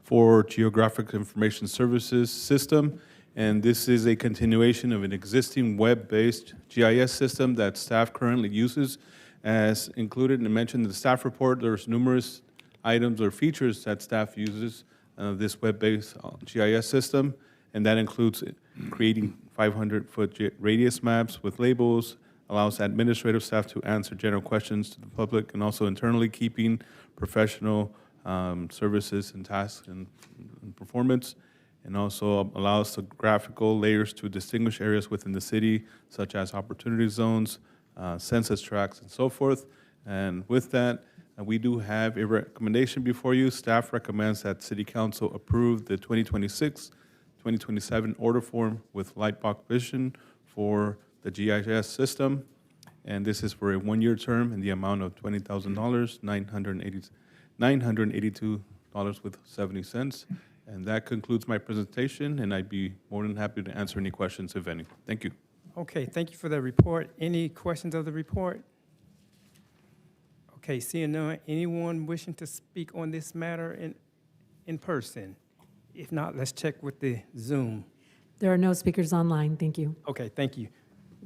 for Geographic Information Services System, and this is a continuation of an existing web-based GIS system that staff currently uses, As included and mentioned in the staff report, there's numerous items or features that staff uses this web-based GIS system, and that includes creating 500-foot radius maps with labels, allows administrative staff to answer general questions to the public, and also internally keeping professional services and tasks and performance, and also allows the graphical layers to distinguish areas within the city, such as opportunity zones, census tracts, and so forth. And with that, we do have a recommendation before you. Staff recommends that City Council approve the 2026-2027 order form with Lightbox Vision for the GIS system. And this is for a one-year term in the amount of $20,000, $982.70. And that concludes my presentation, and I'd be more than happy to answer any questions, if any. Thank you. Okay, thank you for the report. Any questions of the report? Okay, seeing none, anyone wishing to speak on this matter in person? If not, let's check with the Zoom. There are no speakers online. Thank you. Okay, thank you.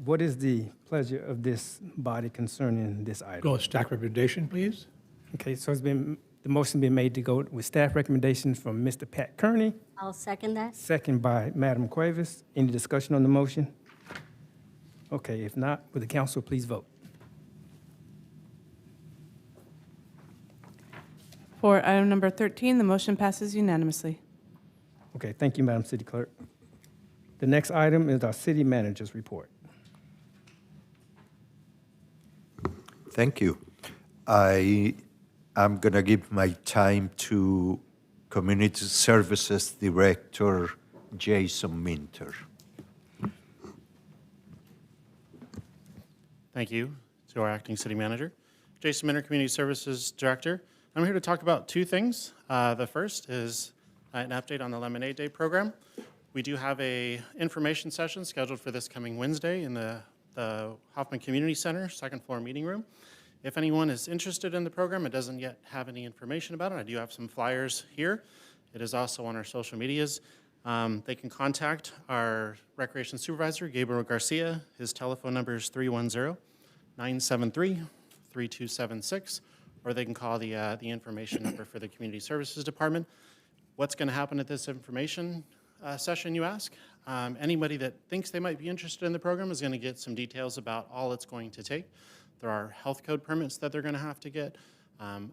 What is the pleasure of this body concerning this item? Go with staff recommendation, please. Okay, so the motion been made to go with staff recommendations from Mr. Pat Kearney, I'll second that. second by Madam Cuevas. Any discussion on the motion? Okay, if not, would the council please vote? For item number 13, the motion passes unanimously. Okay, thank you, Madam City Clerk. The next item is our city manager's report. Thank you. I'm going to give my time to Community Services Director Jason Minter. Thank you to our acting city manager. Jason Minter, Community Services Director. I'm here to talk about two things. The first is an update on the Lemonade Day program. We do have a information session scheduled for this coming Wednesday in the Hoffman Community Center, second floor meeting room. If anyone is interested in the program and doesn't yet have any information about it, I do have some flyers here. It is also on our social medias. They can contact our recreation supervisor, Gabriel Garcia. His telephone number is 310-973-3276, or they can call the information number for the Community Services Department. What's going to happen at this information session, you ask? Anybody that thinks they might be interested in the program is going to get some details about all it's going to take. There are health code permits that they're going to have to get.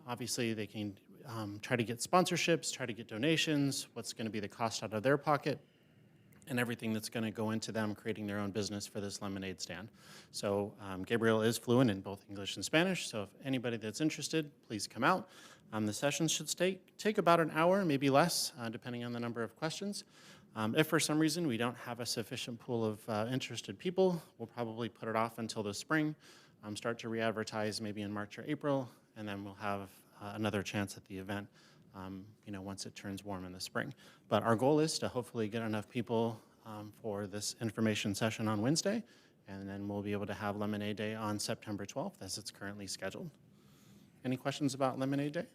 Obviously, they can try to get sponsorships, try to get donations, what's going to be the cost out of their pocket, and everything that's going to go into them creating their own business for this lemonade stand. So Gabriel is fluent in both English and Spanish, so if anybody that's interested, please come out. The sessions should take about an hour, maybe less, depending on the number of questions. If for some reason we don't have a sufficient pool of interested people, we'll probably put it off until the spring, start to re-advertise maybe in March or April, and then we'll have another chance at the event once it turns warm in the spring. But our goal is to hopefully get enough people for this information session on Wednesday, and then we'll be able to have Lemonade Day on September 12th as it's currently scheduled. Any questions about Lemonade Day?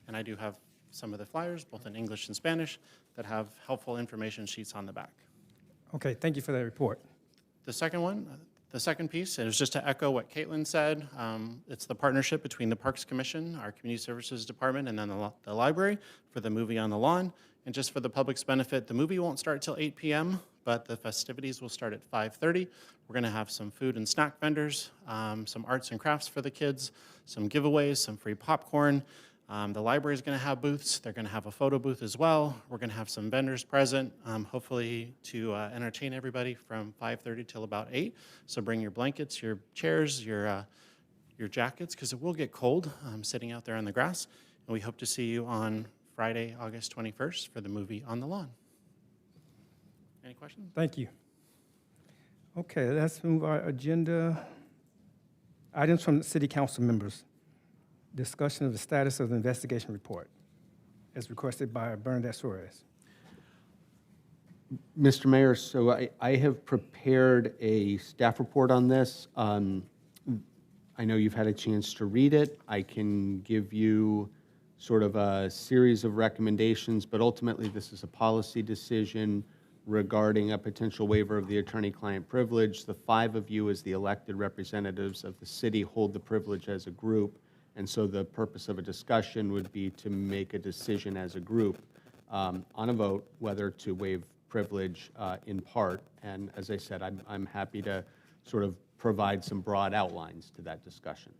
And I do have some of the flyers, both in English and Spanish, that have helpful information sheets on the back. Okay, thank you for that report. The second one, the second piece, and it's just to echo what Caitlin said, it's the partnership between the Parks Commission, our Community Services Department, and then the library for the movie on the lawn. And just for the public's benefit, the movie won't start till 8 p.m., but the festivities will start at 5:30. We're going to have some food and snack vendors, some arts and crafts for the kids, some giveaways, some free popcorn. The library is going to have booths. They're going to have a photo booth as well. We're going to have some vendors present, hopefully to entertain everybody from 5:30 till about 8. So bring your blankets, your chairs, your jackets, because it will get cold sitting out there on the grass. And we hope to see you on Friday, August 21st for the movie On the Lawn. Any questions? Thank you. Okay, let's move our agenda. Items from the city council members. Discussion of the status of the investigation report, as requested by Bernadette Suarez. Mr. Mayor, so I have prepared a staff report on this. I know you've had a chance to read it. I can give you sort of a series of recommendations, but ultimately this is a policy decision regarding a potential waiver of the attorney-client privilege. The 5 of you, as the elected representatives of the city, hold the privilege as a group, and so the purpose of a discussion would be to make a decision as a group on a vote whether to waive privilege in part. And as I said, I'm happy to sort of provide some broad outlines to that discussion.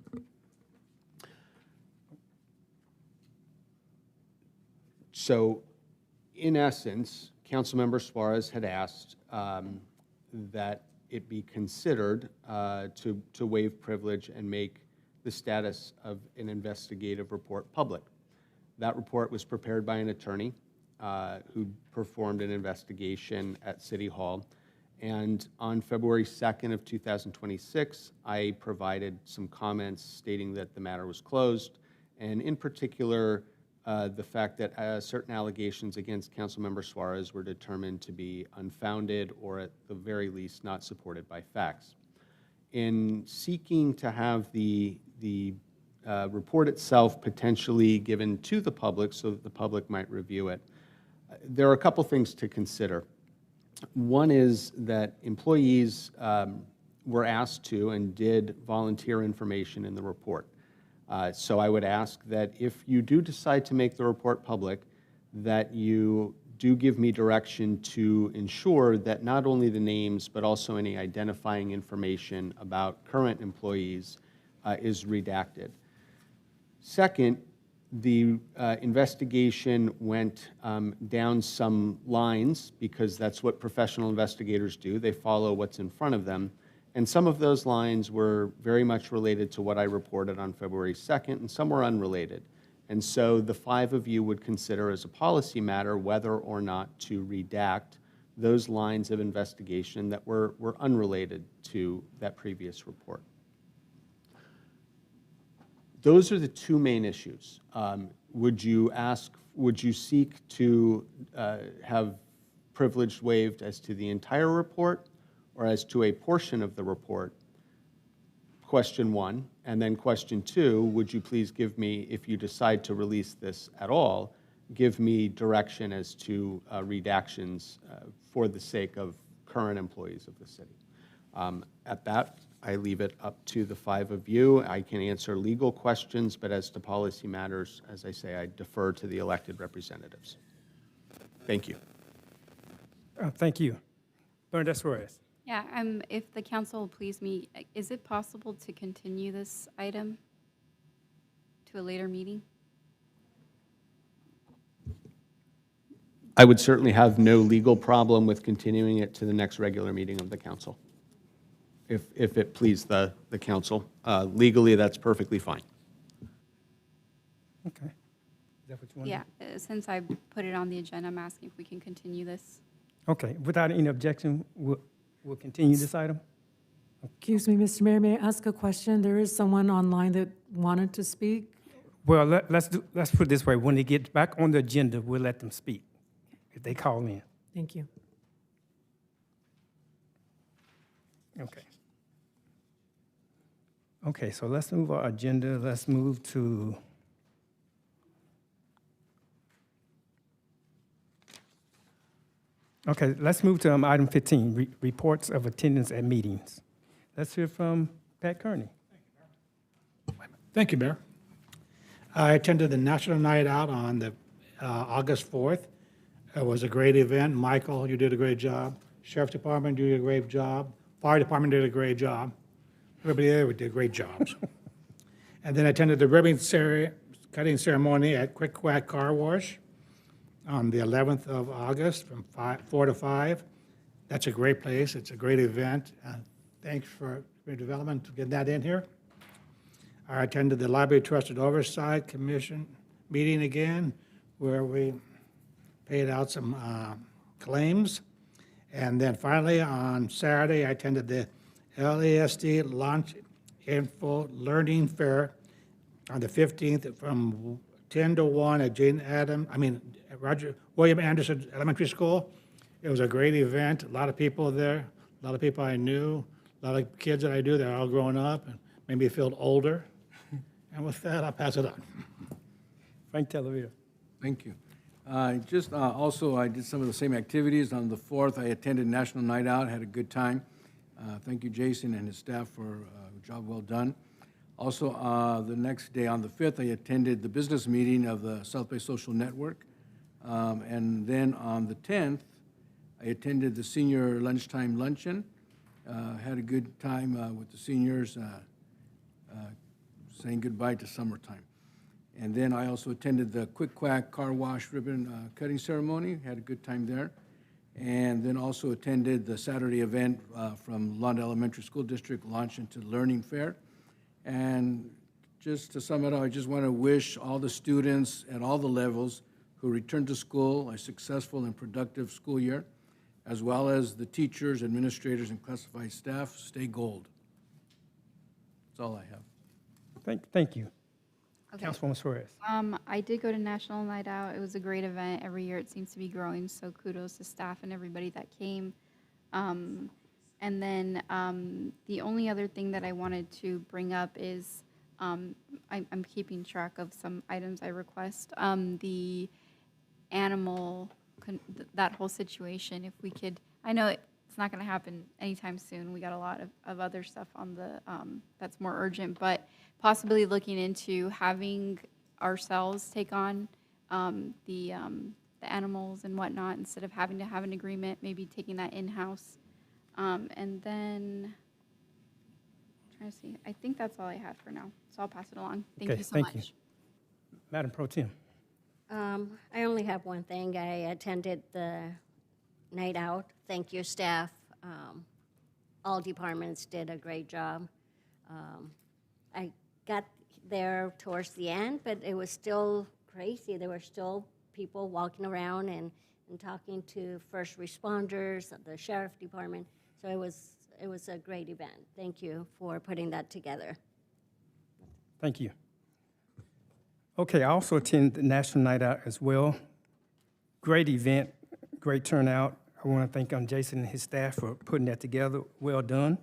So, in essence, Councilmember Suarez had asked that it be considered to waive privilege and make the status of an investigative report public. That report was prepared by an attorney who performed an investigation at City Hall. And on February 2nd of 2026, I provided some comments stating that the matter was closed, and in particular, the fact that certain allegations against Councilmember Suarez were determined to be unfounded or at the very least not supported by facts. In seeking to have the report itself potentially given to the public so that the public might review it, there are a couple things to consider. One is that employees were asked to and did volunteer information in the report. So I would ask that if you do decide to make the report public, that you do give me direction to ensure that not only the names, but also any identifying information about current employees is redacted. Second, the investigation went down some lines because that's what professional investigators do. They follow what's in front of them. And some of those lines were very much related to what I reported on February 2nd, and some were unrelated. And so the 5 of you would consider as a policy matter whether or not to redact those lines of investigation that were unrelated to that previous report. Those are the 2 main issues. Would you seek to have privilege waived as to the entire report or as to a portion of the report? Question 1. And then question 2, would you please give me, if you decide to release this at all, give me direction as to redactions for the sake of current employees of the city. At that, I leave it up to the 5 of you. I can answer legal questions, but as to policy matters, as I say, I defer to the elected representatives. Thank you. Thank you. Bernadette Suarez. Yeah, if the council will please me, is it possible to continue this item to a later meeting? I would certainly have no legal problem with continuing it to the next regular meeting of the council, if it please the council. Legally, that's perfectly fine. Okay. Is that what you want? Yeah, since I put it on the agenda, I'm asking if we can continue this. Okay. Without any objection, we'll continue this item. Excuse me, Mr. Mayor, may I ask a question? There is someone online that wanted to speak. Well, let's put it this way. When they get back on the agenda, we'll let them speak if they call in. Thank you. Okay. Okay, so let's move our agenda. Let's move to let's move to item 15, reports of attendance at meetings. Let's hear from Pat Kearney. Thank you, Mayor. I attended the National Night Out on the August 4th. It was a great event. Michael, you did a great job. Sheriff's Department, you did a great job. Fire Department did a great job. Everybody there did great jobs. And then I attended the ribbon cutting ceremony at Quick Quack Car Wash on the 11th of August from 4 to 5. That's a great place. It's a great event. Thanks for development to get that in here. I attended the Library Trusted Oversight Commission meeting again, where we paid out some claims. And then finally, on Saturday, I attended the LASD Launch Info Learning Fair on the 15th from 10 to 1 at William Anderson Elementary School. It was a great event. A lot of people there, a lot of people I knew, a lot of kids that I knew. They're all growing up and made me feel older. And with that, I'll pass it on. Frank Televita. Thank you. Also, I did some of the same activities. On the 4th, I attended National Night Out, had a good time. Thank you, Jason and his staff, for a job well done. Also, the next day, on the 5th, I attended the business meeting of the South Bay Social Network. And then on the 10th, I attended the senior lunchtime luncheon. Had a good time with the seniors, saying goodbye to summertime. And then I also attended the Quick Quack Car Wash ribbon cutting ceremony, had a good time there. And then also attended the Saturday event from Lawndale Elementary School District, Launch into Learning Fair. And just to sum it up, I just want to wish all the students at all the levels who returned to school a successful and productive school year, as well as the teachers, administrators, and classified staff. Stay gold. That's all I have. Thank you. Okay. Councilwoman Suarez. I did go to National Night Out. It was a great event. Every year it seems to be growing, so kudos to staff and everybody that came. And then the only other thing that I wanted to bring up is I'm keeping track of some items I request. The animal, that whole situation, if we could, I know it's not going to happen anytime soon. We got a lot of other stuff on the that's more urgent, but possibly looking into having ourselves take on the animals and whatnot instead of having to have an agreement, maybe taking that in-house. And then, I'm trying to see, I think that's all I had for now, so I'll pass it along. Thank you so much. You. Madam Pro Tem. I only have one thing. I attended the night out. Thank you, staff. All departments did a great job. I got there towards the end, but it was still crazy. There were still people walking around and talking to first responders, the sheriff department. So it was a great event. Thank you for putting that together. Thank you. Okay, I also attended the National Night Out as well. Great event, great turnout. I want to thank Jason and his staff for putting that together. Well done.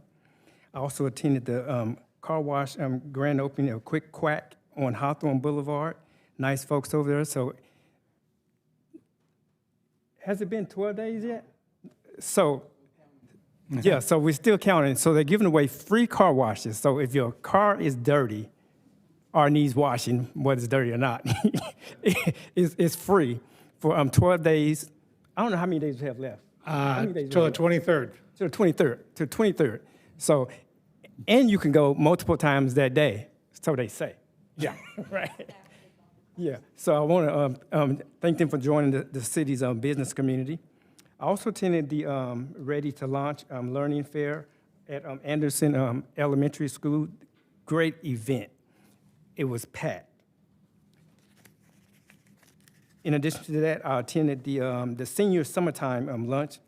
I also attended the car wash grand opening of Quick Quack on Hawthorne Boulevard. Nice folks over there. So, has it been 12 days yet? So, yeah, so we're still counting. So they're giving away free car washes. So if your car is dirty or needs washing, whether it's dirty or not, it's free for 12 days. I don't know how many days we have left. Till the 23rd. Till the 23rd. So, and you can go multiple times that day, so they say. Yeah, right. Yeah, so I want to thank them for joining the city's business community. I also attended the Ready to Launch Learning Fair at Anderson Elementary School. Great event. It was packed. In addition to that, I attended the senior summertime lunch.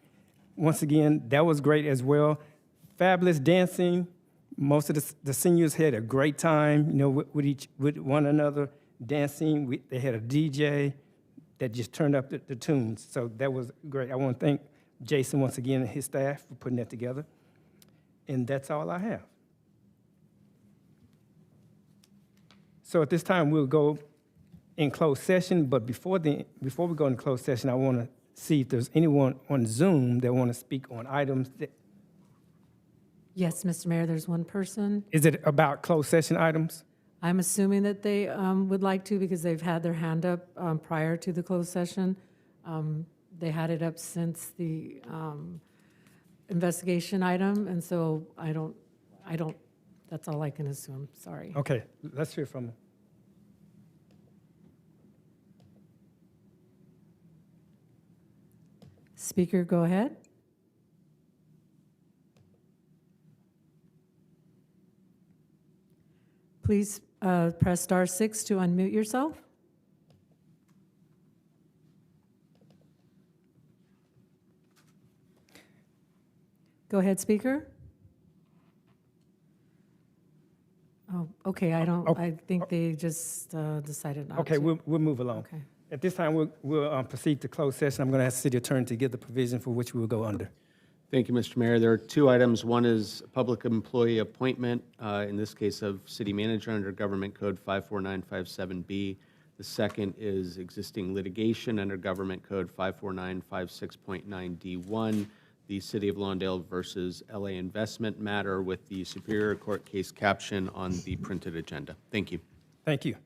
Once again, that was great as well. Fabulous dancing. Most of the seniors had a great time, with one another dancing. They had a DJ that just turned up the tunes. So that was great. I want to thank Jason once again and his staff for putting that together. And that's all I have. So at this time, we'll go in closed session. But before we go in closed session, I want to see if there's anyone on Zoom that want to speak on items. Yes, Mr. Mayor, there's one person. Is it about closed session items? I'm assuming that they would like to because they've had their hand up prior to the closed session. They had it up since the investigation item, and so I don't, that's all I can assume, sorry. Okay, let's hear from them. Speaker, go ahead. Please press *6 to unmute yourself. Go ahead, speaker. Oh, okay, I think they just decided not to. Okay, we'll move along. Okay. At this time, we'll proceed to closed session. I'm going to ask the city attorney to give the provision for which we will go under. Thank you, Mr. Mayor. There are two items. One is public employee appointment, in this case of city manager under Government Code 54957B. The second is existing litigation under Government Code 54956.9D1, the City of Lawndale versus LA Investment matter with the Superior Court case caption on the printed agenda. Thank you. Thank you.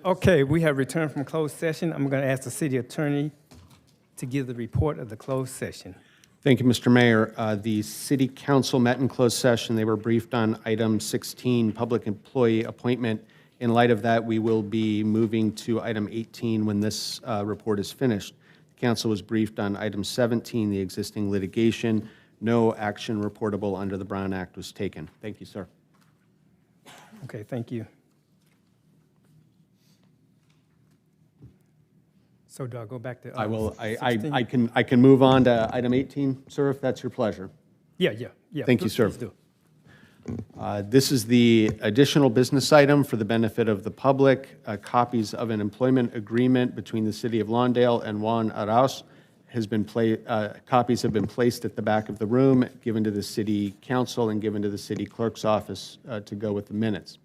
Okay, we have returned from closed session. I'm going to ask the city attorney to give the report of the closed session. Thank you, Mr. Mayor. The city council met in closed session. They were briefed on item 16, public employee appointment. In light of that, we will be moving to item 18 when this report is finished. The council was briefed on item 17, the existing litigation. No action reportable under the Brown Act was taken. Thank you, sir. Okay, thank you. So do I go back to? I will. 16? I can move on to item 18, sir, if that's your pleasure. Yeah. Thank you, Please sir. do. This is the additional business item for the benefit of the public. Copies of an employment agreement between the City of Lawndale and Juan Arauz copies have been placed at the back of the room, given to the City Council and given to the City Clerk's office to go with the minutes.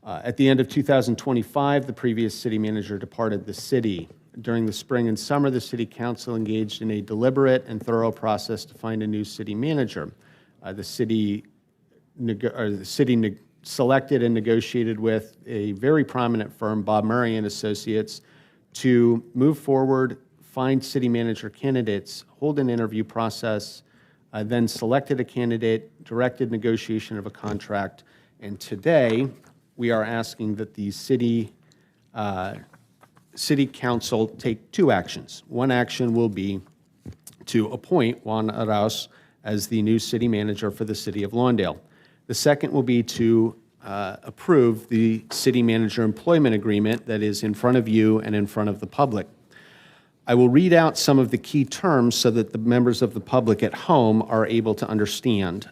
At the end of 2025, the previous city manager departed the city. During the spring and summer, the City Council engaged in a deliberate and thorough process to find a new city manager. The city selected and negotiated with a very prominent firm, Bob Murray and Associates, to move forward, find city manager candidates, hold an interview process, then selected a candidate, directed negotiation of a contract, and today we are asking that the city council take two actions. One action will be to appoint Juan Arauz as the new city manager for the City of Lawndale. The second will be to approve the city manager employment agreement that is in front of you and in front of the public. I will read out some of the key terms so that the members of the public at home are able to understand.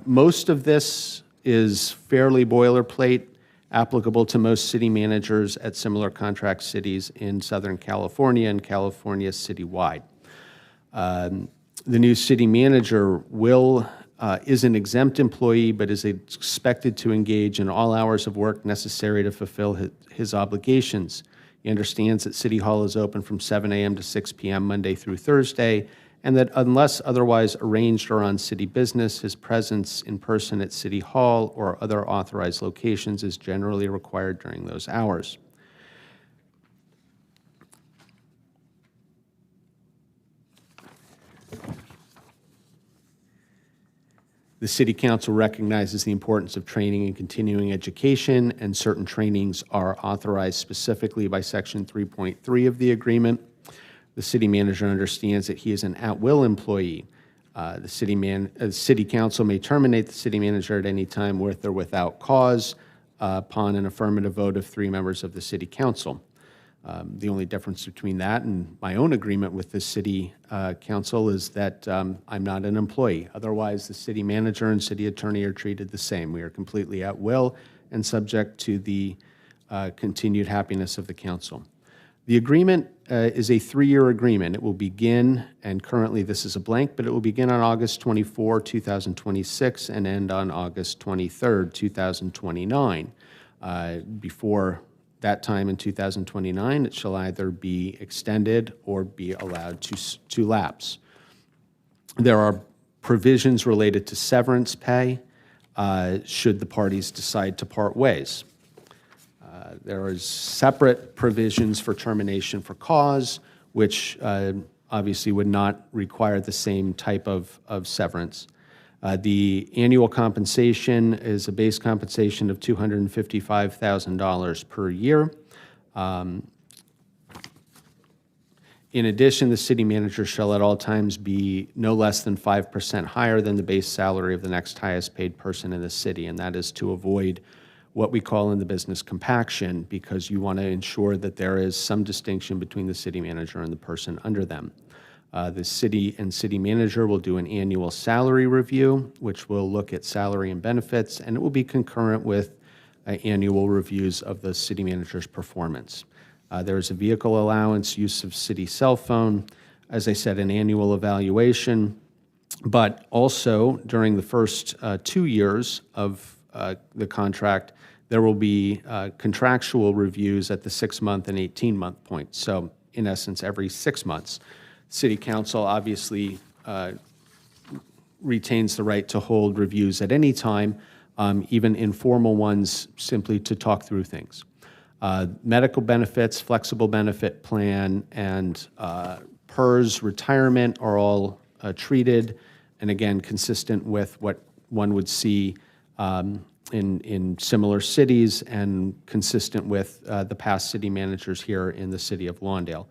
Most of this is fairly boilerplate, applicable to most city managers at similar contract cities in Southern California and California citywide. The new city manager is an exempt employee, but is expected to engage in all hours of work necessary to fulfill his obligations. He understands that City Hall is open from 7 a.m. to 6 p.m. Monday through Thursday, and that unless otherwise arranged or on city business, his presence in person at City Hall or other authorized locations is generally required during those hours. The City Council recognizes the importance of training and continuing education, and certain trainings are authorized specifically by Section 3.3 of the agreement. The city manager understands that he is an at-will employee. The City Council may terminate the city manager at any time with or without cause upon an affirmative vote of 3 members of the City Council. The only difference between that and my own agreement with the City Council is that I'm not an employee. Otherwise, the city manager and city attorney are treated the same. We are completely at will and subject to the continued happiness of the council. The agreement is a 3-year agreement. It will begin, and currently this is a blank, but it will begin on August 24, 2026 and end on August 23, 2029. Before that time in 2029, it shall either be extended or be allowed to lapse. There are provisions related to severance pay should the parties decide to part ways. There is separate provisions for termination for cause, which obviously would not require the same type of severance. The annual compensation is a base compensation of $255,000 per year. In addition, the city manager shall at all times be no less than 5% higher than the base salary of the next highest paid person in the city, and that is to avoid what we call in the business compaction, because you want to ensure that there is some distinction between the city manager and the person under them. The city and city manager will do an annual salary review, which will look at salary and benefits, and it will be concurrent with annual reviews of the city manager's performance. There is a vehicle allowance, use of city cell phone, as I said, an annual evaluation, but also during the first 2 years of the contract, there will be contractual reviews at the 6-month and 18-month point. So in essence, every 6 months. City Council obviously retains the right to hold reviews at any time, even informal ones, simply to talk through things. Medical benefits, flexible benefit plan, and PERS retirement are all treated, and again, consistent with what one would see in similar cities and consistent with the past city managers here in the city of Lawndale.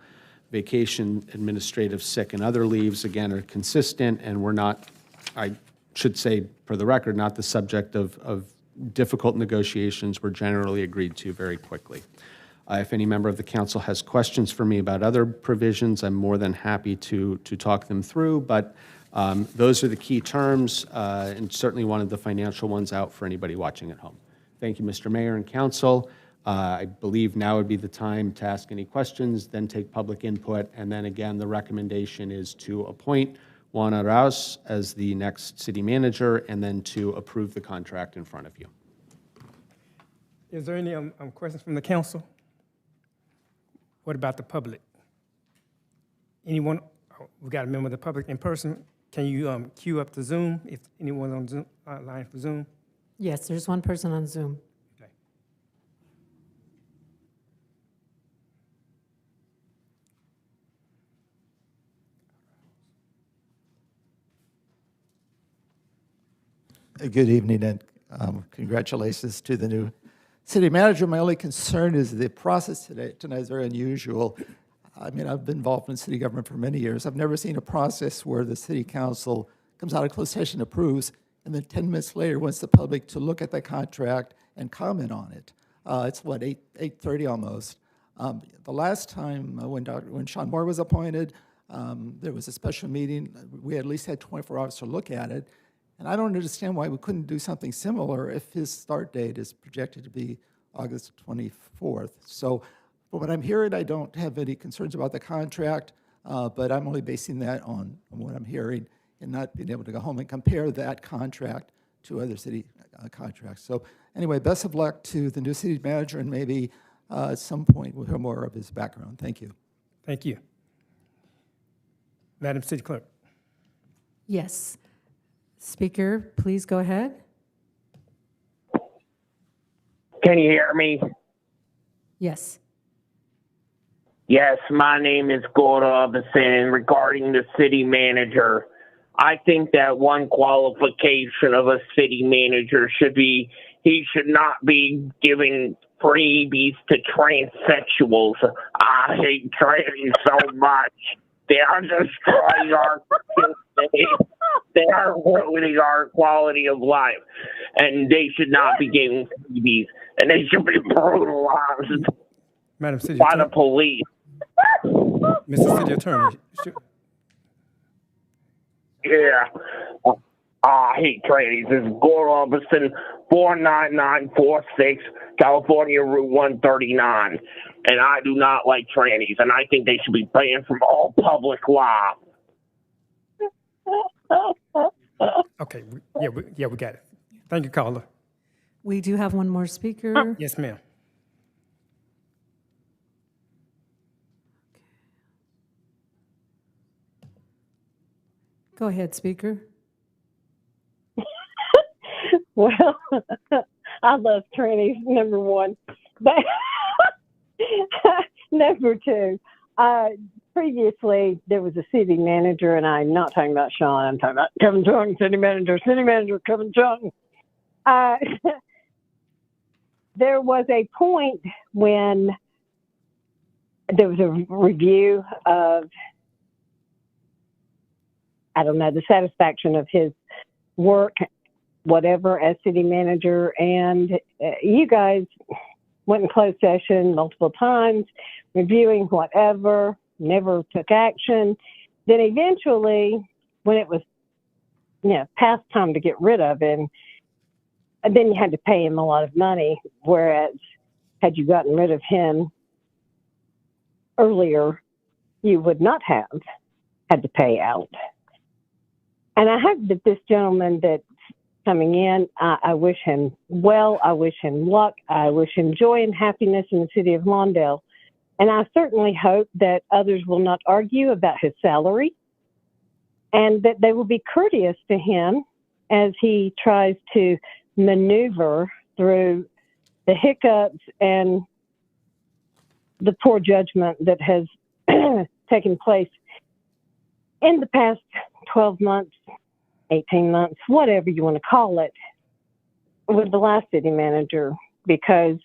Vacation, administrative, sick, and other leaves, again, are consistent, and we're not, I should say for the record, not the subject of difficult negotiations. Were generally agreed to very quickly. If any member of the council has questions for me about other provisions, I'm more than happy to talk them through, but those are the key terms, and certainly one of the financial ones out for anybody watching at home. Thank you, Mr. Mayor and council. I believe now would be the time to ask any questions, then take public input, and then again, the recommendation is to appoint Juan Arauz as the next city manager, and then to approve the contract in front of you. Is there any questions from the council? What about the public? Anyone? Oh, we got a member of the public in person. Can you queue up the Zoom if anyone's on Zoom, line for Zoom? Yes, there's one person on Zoom. Okay. Good evening, and congratulations to the new city manager. My only concern is the process tonight is very unusual. I mean, I've been involved in city government for many years. I've never seen a process where the city council comes out of closed session, approves, and then 10 minutes later wants the public to look at the contract and comment on it. It's what, 8:30 almost. The last time when Sean Moore was appointed, there was a special meeting. We at least had 24 hours to look at it. And I don't understand why we couldn't do something similar if his start date is projected to be August 24th. So from what I'm hearing, I don't have any concerns about the contract, but I'm only basing that on what I'm hearing and not being able to go home and compare that contract to other city contracts. So anyway, best of luck to the new city manager, and maybe at some point we'll hear more of his background. Thank you. Thank you. Madam City Clerk. Yes. Speaker, please go ahead. Can you hear me? Yes. Yes, my name is Gordon Robinson. Regarding the city manager, I think that one qualification of a city manager should be he should not be giving freebies to transsexuals. I hate trans so much. They are destroying our they are ruining our quality of life, and they should not be getting freebies, and they should be brutalized Madam City by Attorney. the police. Mr. City Attorney. Yeah. I hate trannies. This is Gore Robinson, 49946, California Route 139. And I do not like trannies, and I think they should be banned from all public law. Okay, we got it. Thank you, caller. We do have one more speaker. Yes, ma'am. Go ahead, speaker. Well, I love trannies, number one. But number two, previously there was a city manager, and I'm not talking about Sean, I'm talking about Kevin Chung, city manager Kevin Chung. There was a point when there was a review of, I don't know, the satisfaction of his work, whatever, as city manager. And you guys went in closed session multiple times, reviewing whatever, never took action. Then eventually, when it was, past time to get rid of him, and then you had to pay him a lot of money, whereas had you gotten rid of him earlier, you would not have had to pay out. And I hope that this gentleman that's coming in, I wish him well, I wish him luck, I wish him joy and happiness in the city of Lawndale. And I certainly hope that others will not argue about his salary, and that they will be courteous to him as he tries to maneuver through the hiccups and the poor judgment that has taken place in the past 12 months, 18 months, whatever you want to call it, with the last city manager, because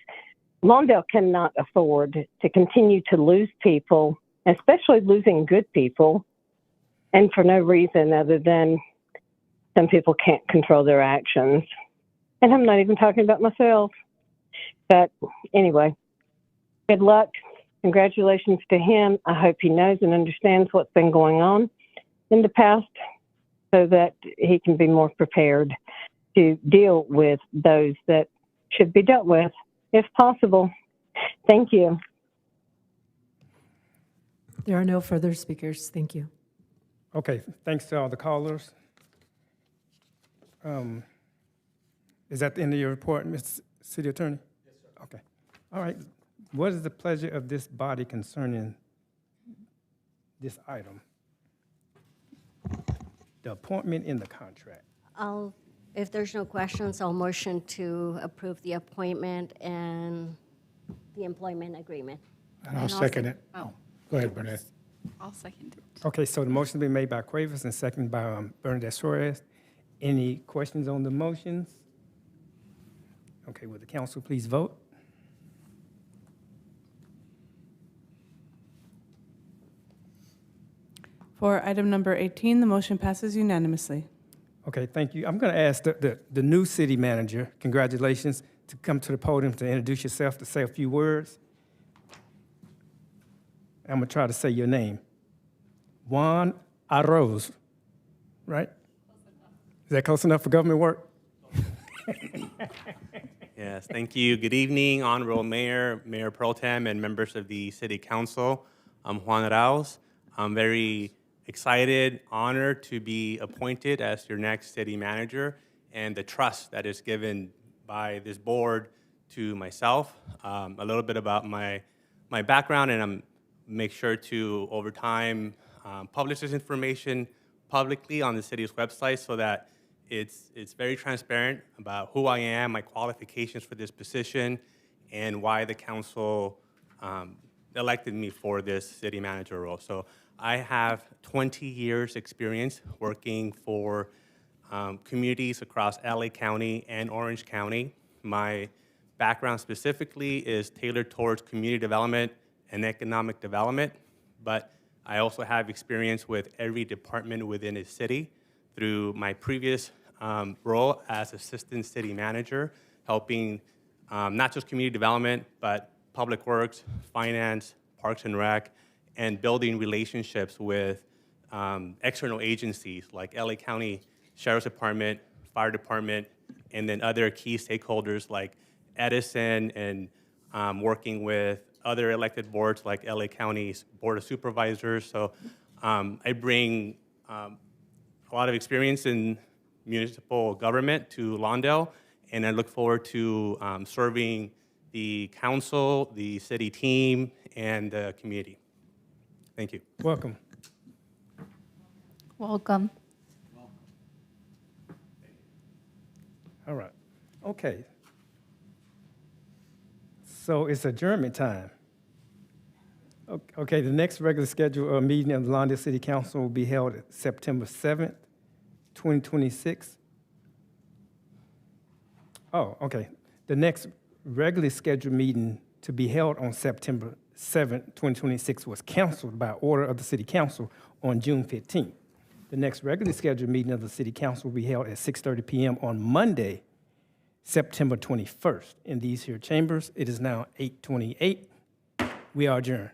Lawndale cannot afford to continue to lose people, especially losing good people, and for no reason other than some people can't control their actions. And I'm not even talking about myself. But anyway, good luck. Congratulations to him. I hope he knows and understands what's been going on in the past so that he can be more prepared to deal with those that should be dealt with, if possible. Thank you. There are no further speakers. Thank you. Okay, thanks to all the callers. Is that the end of your report, Mr. City Attorney? Yes, sir. Okay. All right. What is the pleasure of this body concerning this item? The appointment in the contract. If there's no questions, I'll motion to approve the appointment and the employment agreement. And I'll second it. Oh, Go ahead, Bernadette. I'll second it. Okay, so the motion's been made by Cuevas and seconded by Bernadette Suarez. Any questions on the motions? Okay, will the council please vote? For item number 18, the motion passes unanimously. Okay, thank you. I'm going to ask the new city manager, congratulations, to come to the podium to introduce yourself, to say a few words. I'm going to try to say your name. Juan Arroz, right? Is that close enough for government work? Yes, thank you. Good evening, Honorable Mayor, Mayor Pro Tem, and members of the City Council. I'm Juan Arauz. I'm very excited, honored to be appointed as your next city manager, and the trust that is given by this board to myself. A little bit about my background, and I'm make sure to, over time, publish this information publicly on the city's website so that it's very transparent about who I am, my qualifications for this position, and why the council elected me for this city manager role. So I have 20 years experience working for communities across LA County and Orange County. My background specifically is tailored towards community development and economic development, but I also have experience with every department within a city through my previous role as assistant city manager, helping not just community development, but public works, finance, parks and rec, and building relationships with external agencies like LA County Sheriff's Department, Fire Department, and then other key stakeholders like Edison, and working with other elected boards like LA County's Board of Supervisors. So I bring a lot of experience in municipal government to Lawndale, and I look forward to serving the council, the city team, and the community. Thank you. Welcome. Welcome. All right. Okay. So it's adjournment time. Okay, the next regular scheduled meeting of the Lawndale City Council will be held at September 7th, 2026. Oh, okay. The next regularly scheduled meeting to be held on September 7th, 2026 was canceled by order of the City Council on June 15th. The next regularly scheduled meeting of the City Council will be held at 6:30 p.m. on Monday, September 21st in these here chambers. It is now 8:28. We are adjourned.